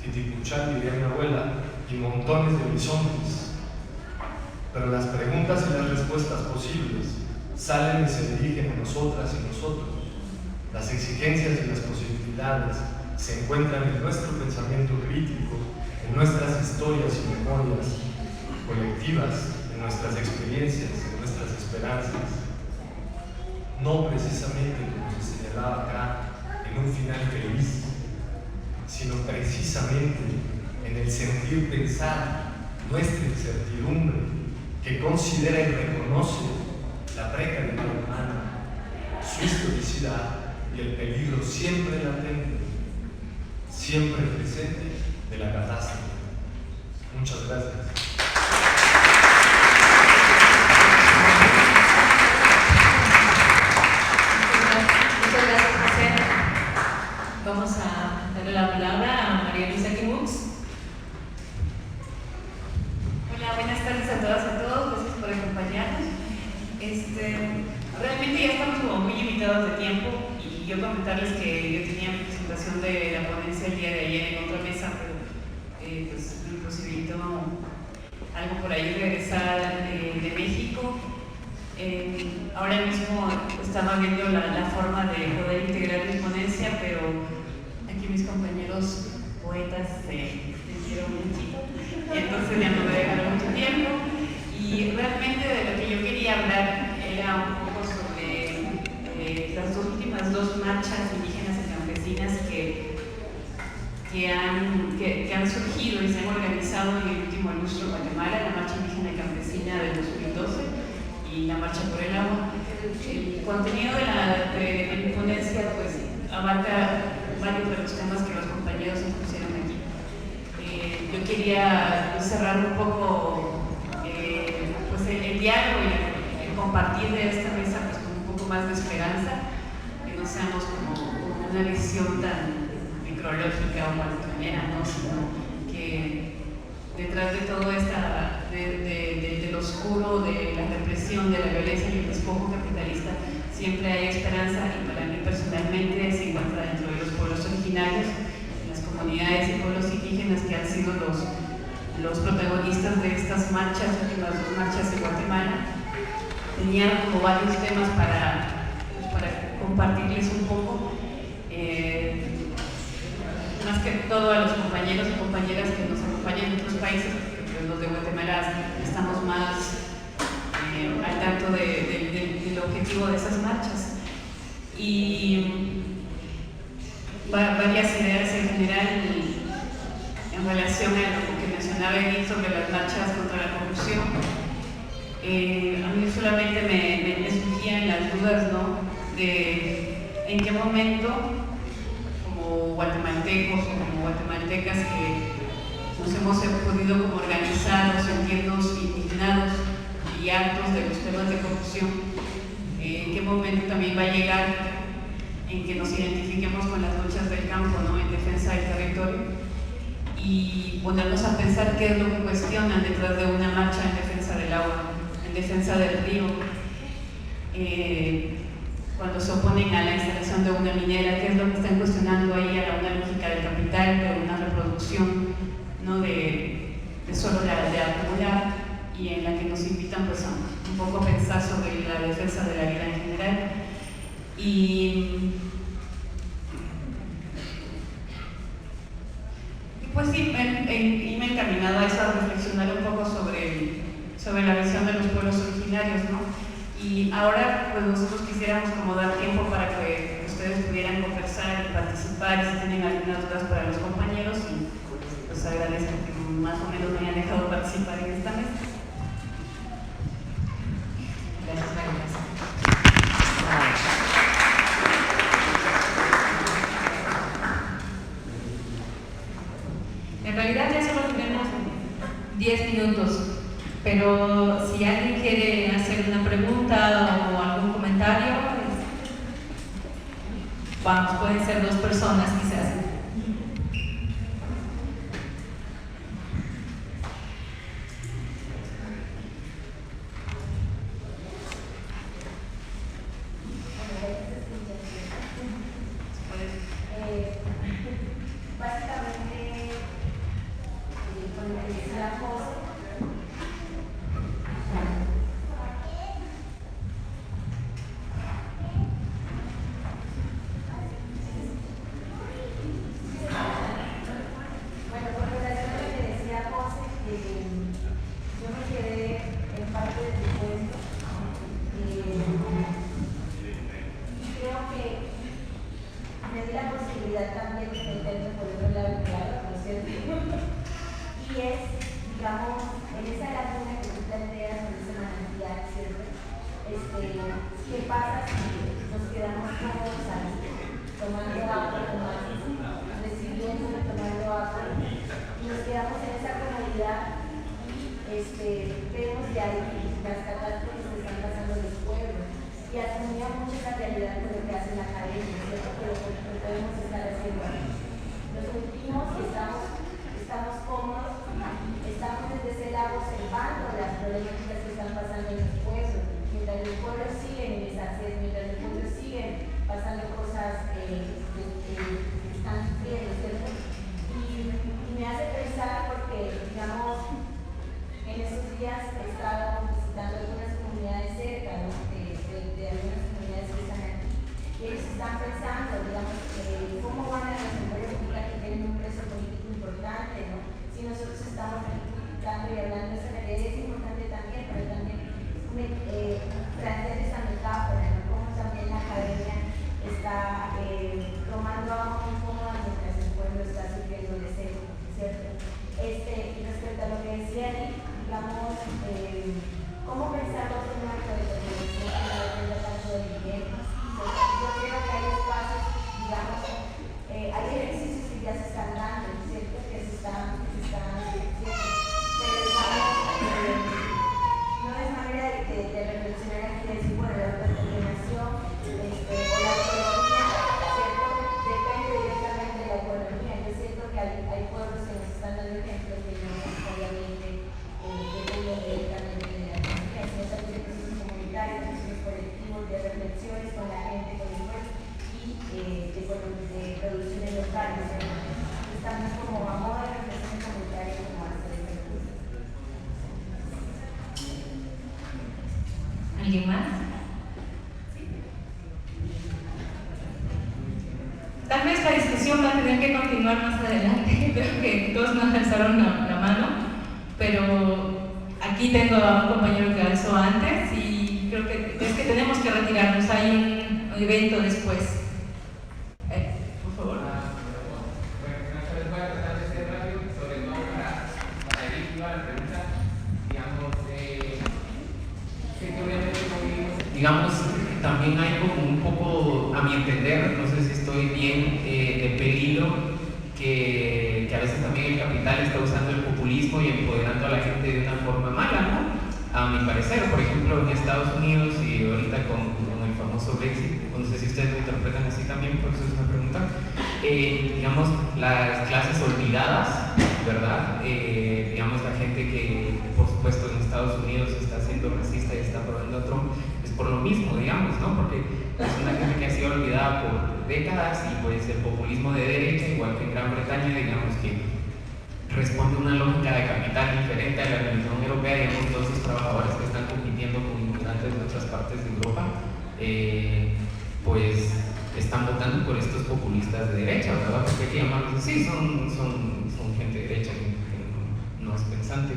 titipuchal, diría mi abuela, y montones de horizontes. Pero las preguntas y las respuestas posibles salen y se dirigen a nosotras y nosotros. Las exigencias y las posibilidades se encuentran en nuestro pensamiento crítico, en nuestras historias y memorias colectivas, en nuestras experiencias, en nuestras esperanzas. No precisamente, como se señalaba acá, en un final feliz, sino precisamente en el sentir pensar nuestra incertidumbre, que considera y reconoce la precariedad humana, su historicidad y el peligro siempre latente, siempre presente de la catástrofe. Muchas gracias. Muchas gracias, José. Vamos a darle la palabra a María Luisa Kimbux. Hola, buenas tardes a todas y a todos, gracias por acompañarnos. Realmente ya estamos como muy limitados de tiempo y yo comentarles que yo tenía mi presentación de la ponencia el día de ayer en otra mesa, pero pues me imposibilitó algo por ahí regresar de México. Ahora mismo estaba viendo la forma de poder integrar mi ponencia, pero aquí mis compañeros poetas me hicieron un poquito, y entonces ya no me dejaron mucho tiempo. Y realmente de lo que yo quería hablar era un poco sobre las últimas dos marchas indígenas y campesinas que han surgido y se han organizado en el último lustro Guatemala, la marcha indígena y campesina del 2012 y la marcha por el agua. El contenido de mi ponencia pues abarca varios de los temas que los compañeros pusieron aquí. Yo quería cerrar un poco pues el diálogo y el compartir de esta mesa pues con un poco más de esperanza, que no seamos como una visión tan micrológica o manera, ¿no? Sino que detrás de todo del oscuro, de la represión, de la violencia y el despojo capitalista, siempre hay esperanza, y para mí personalmente se encuentra dentro de los pueblos originarios, en las comunidades y pueblos indígenas que han sido los protagonistas de estas marchas, últimas dos marchas en Guatemala. Tenía como varios temas para compartirles un poco, más que todo a los compañeros y compañeras que nos acompañan en otros países, porque los de Guatemala estamos más al tanto del objetivo de esas marchas. Y varias ideas en general en relación a lo que mencionaba Edith sobre las marchas contra la corrupción. A mí solamente me surgían las dudas, ¿no?, de en qué momento, como guatemaltecos o como guatemaltecas que nos hemos podido como organizar o sentirnos indignados y hartos de los temas de corrupción, en qué momento también va a llegar en que nos identifiquemos con las luchas del campo, ¿no?, en defensa del territorio, y ponernos a pensar qué es lo que cuestionan detrás de una marcha en defensa del agua, en defensa del río, cuando se oponen a la instalación de una minera, qué es lo que están cuestionando ahí a una lógica del capital, de una reproducción, ¿no?, de solo de acumular, y en la que nos invitan pues a un poco a pensar sobre la defensa de la vida en general. Y pues sí, me he encaminado a eso, a reflexionar un poco sobre sobre la visión de los pueblos originarios, ¿no? Y ahora pues nosotros quisiéramos como dar tiempo para que ustedes pudieran conversar y participar, y si tienen algunas dudas para los compañeros, y pues agradezco que más o menos me hayan dejado participar en esta mesa. Gracias, María. En realidad ya solo tenemos 10 minutos, pero si alguien quiere hacer una pregunta o algún comentario, vamos, pueden ser 2 personas quizás. ¿Alguien más? Tal vez la discusión va a tener que continuar más adelante. Creo que todos nos alzaron la mano, pero aquí tengo a un compañero que alzó antes y creo que es que tenemos que retirarnos. Hay un evento después. Por favor. Voy a tratar de ser rápido, sobre todo para ir a la pregunta. Sí, que obviamente digamos, también hay como un poco, a mi entender, no sé si estoy bien, de peligro que a veces también el capital está usando el populismo y empoderando a la gente de una forma mala, ¿no? A mi parecer, por ejemplo, en Estados Unidos y ahorita con el famoso Brexit, no sé si ustedes lo interpretan así también, por eso es una pregunta, digamos, las clases olvidadas, ¿verdad? Digamos, la gente que, por supuesto, en Estados Unidos está siendo racista y está aprobando a Trump, es por lo mismo, digamos, ¿no? Porque es una gente que ha sido olvidada por décadas y pues el populismo de derecha, igual que en Gran Bretaña, digamos que responde a una lógica de capital diferente a la de la Unión Europea, digamos, todos esos trabajadores que están compitiendo con inmigrantes de otras partes de Europa, pues están votando por estos populistas de derecha, ¿verdad? Porque hay que llamarlos así, son gente de derecha que no es pensante.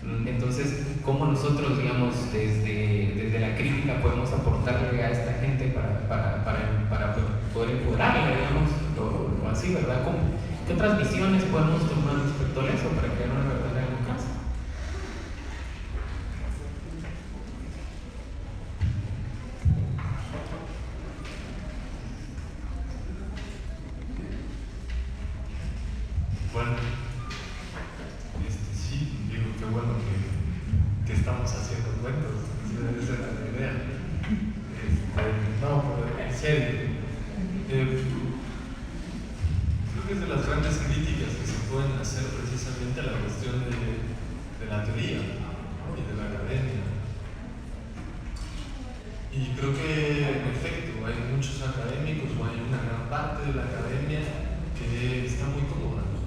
Entonces, ¿cómo nosotros, digamos, desde la crítica podemos aportarle a esta gente para poder empoderarla, digamos, o así, ¿verdad? ¿Qué otras visiones podemos tomar respecto a eso para crear una verdadera democracia? Bueno, sí, digo, qué bueno que estamos haciendo cuentos, esa era la idea. No, pero en serio, creo que es de las grandes críticas que se pueden hacer precisamente a la cuestión de la teoría, ¿no? Y de la academia. Y creo que, en efecto, hay muchos académicos, o hay una gran parte de la academia que está muy cómoda, ¿no?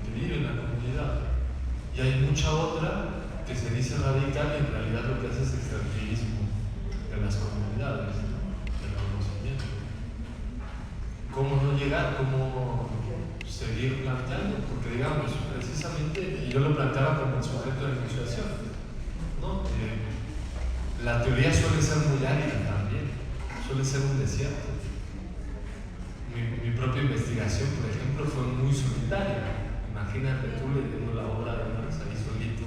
Que vive en la comunidad. Y hay mucha otra que se dice radical y en realidad lo que hace es extractivismo de las comunidades, ¿no? Del conocimiento. ¿Cómo no llegar? ¿Cómo seguir planteando? Porque, digamos, precisamente, y yo lo planteaba como el sujeto de negociación, ¿no? La teoría suele ser muy árida también, suele ser un desierto. Mi propia investigación, por ejemplo, fue muy solitaria. Imagínate tú leyendo la obra de Marx ahí solito,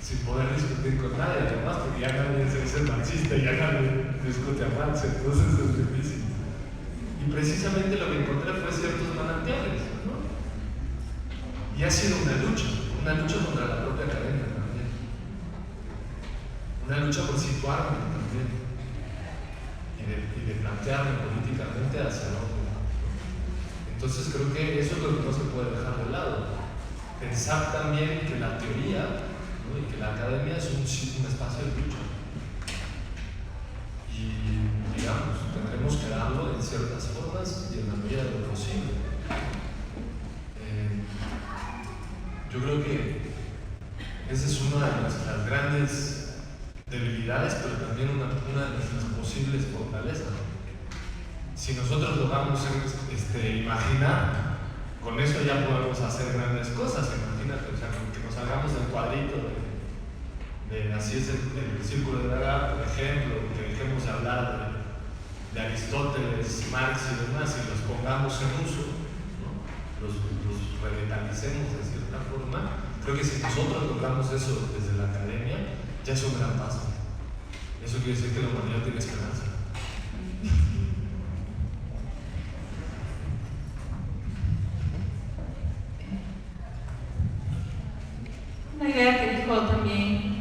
sin poder discutir con nadie, además, porque ya nadie se dice marxista, ya nadie discute a Marx, entonces es difícil. Y precisamente lo que encontré fue ciertos manantiales, ¿no? Y ha sido una lucha contra la propia academia también. Una lucha por situarme también y de plantearme políticamente hacia dónde. Entonces creo que eso es lo que no se puede dejar de lado. Pensar también que la teoría, ¿no? Y que la academia es un espacio de lucha. Y digamos, tendremos que darlo en ciertas formas y en la medida de lo posible. Yo creo que esa es una de nuestras grandes debilidades, pero también una de nuestras posibles fortalezas. Si nosotros logramos imaginar, con eso ya podemos hacer grandes cosas. Imagínate, o sea, que nos salgamos del cuadrito de así es el círculo de Dragá, por ejemplo, que dejemos de hablar de Aristóteles, Marx y demás, y los pongamos en uso, ¿no? los revitalicemos de cierta forma. Creo que si nosotros logramos eso desde la academia, ya es un gran paso. Eso quiere decir que la humanidad tiene esperanza. Una idea que dijo también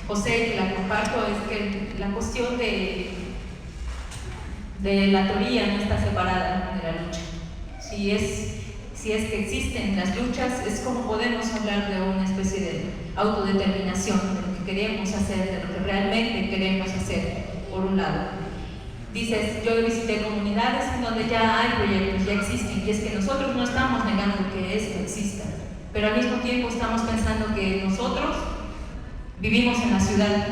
José, y que la comparto, es que la cuestión de la teoría no está separada de la lucha. Si es que existen las luchas, es como podemos hablar de una especie de autodeterminación, de lo que queremos hacer, de lo que realmente queremos hacer, por un lado. Dices, yo visité comunidades en donde ya hay proyectos, ya existen, y es que nosotros no estamos negando que esto exista, pero al mismo tiempo estamos pensando que nosotros vivimos en la ciudad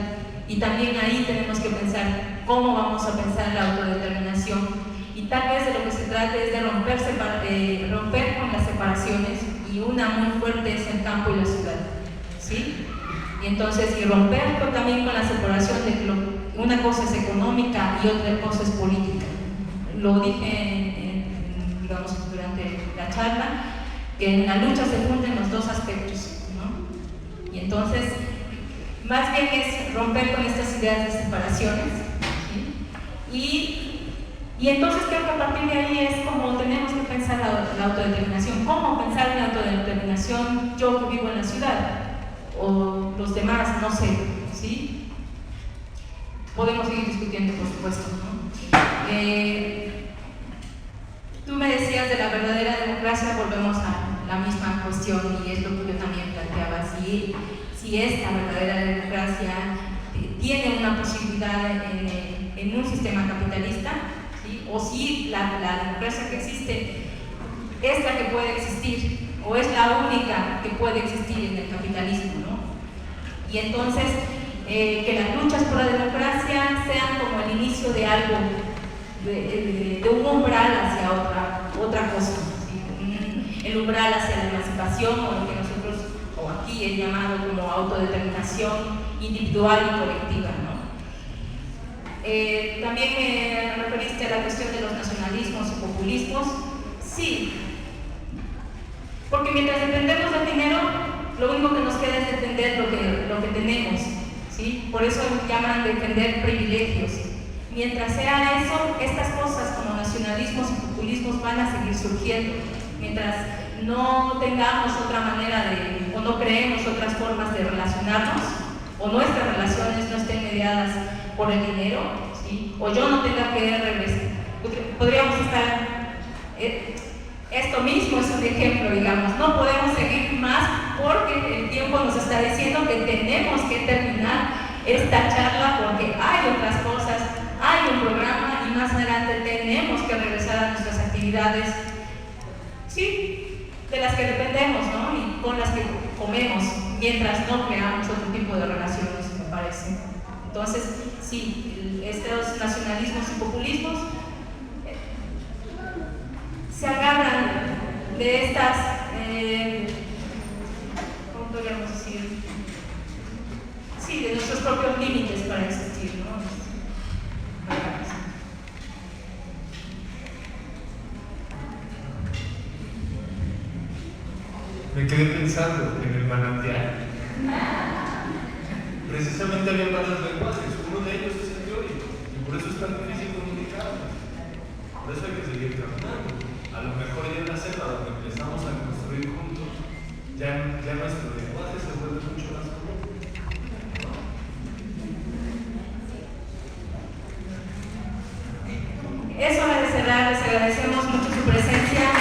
y también ahí tenemos que pensar cómo vamos a pensar la autodeterminación, y tal vez de lo que se trate es de romper con las separaciones, y una muy fuerte es el campo y la ciudad, ¿sí? Y entonces, y romper también con la separación de que una cosa es económica y otra cosa es política. Lo dije digamos, durante la charla, que en la lucha se funden los dos aspectos, ¿no? Y entonces, más bien es romper con estas ideas de separaciones, ¿sí? Y entonces creo que a partir de ahí es como tenemos que pensar la autodeterminación. ¿Cómo pensar la autodeterminación yo que vivo en la ciudad? O los demás, no sé, ¿sí? Podemos seguir discutiendo, por supuesto, ¿no? Tú me decías de la verdadera democracia, volvemos a la misma cuestión, y es lo que yo también planteaba. Si esta verdadera democracia tiene una posibilidad en un sistema capitalista, ¿sí? O si la democracia que existe es la que puede existir, o es la única que puede existir en el capitalismo, ¿no? Y entonces, que las luchas por la democracia sean como el inicio de algo, de un umbral hacia otra cosa, ¿sí? El umbral hacia la emancipación, o lo que nosotros, o aquí aquí el llamado como autodeterminación individual y colectiva, ¿no? También me referiste a la cuestión de los nacionalismos y populismos. Sí, porque mientras dependemos del dinero, lo único que nos queda es defender lo que tenemos, ¿sí? Por eso llaman defender privilegios. Mientras sea eso, estas cosas como nacionalismos y populismos van a seguir surgiendo. Mientras no tengamos otra manera o no creemos otras formas de relacionarnos, o nuestras relaciones no estén mediadas por el dinero, ¿sí? O yo no tenga que regresar, podríamos estar, esto mismo es un ejemplo, digamos, no podemos seguir más porque el tiempo nos está diciendo que tenemos que terminar esta charla porque hay otras cosas, hay un programa y más adelante tenemos que regresar a nuestras actividades, sí, de las que dependemos, ¿no? Y con las que comemos, mientras no creamos otro tipo de relaciones, me parece. Entonces, sí, estos nacionalismos y populismos se agarran de estas, ¿cómo podríamos decir? Sí, de nuestros propios límites para existir, ¿no? Me quedé pensando en el manantial. Precisamente había varios lenguajes, uno de ellos es el teórico, y por eso es tan difícil comunicarnos. Por eso hay que seguir caminando. A lo mejor ya en la selva donde empezamos a construir juntos, ya nuestro lenguaje se vuelve mucho más común. Es hora de cerrar, les agradecemos mucho su presencia.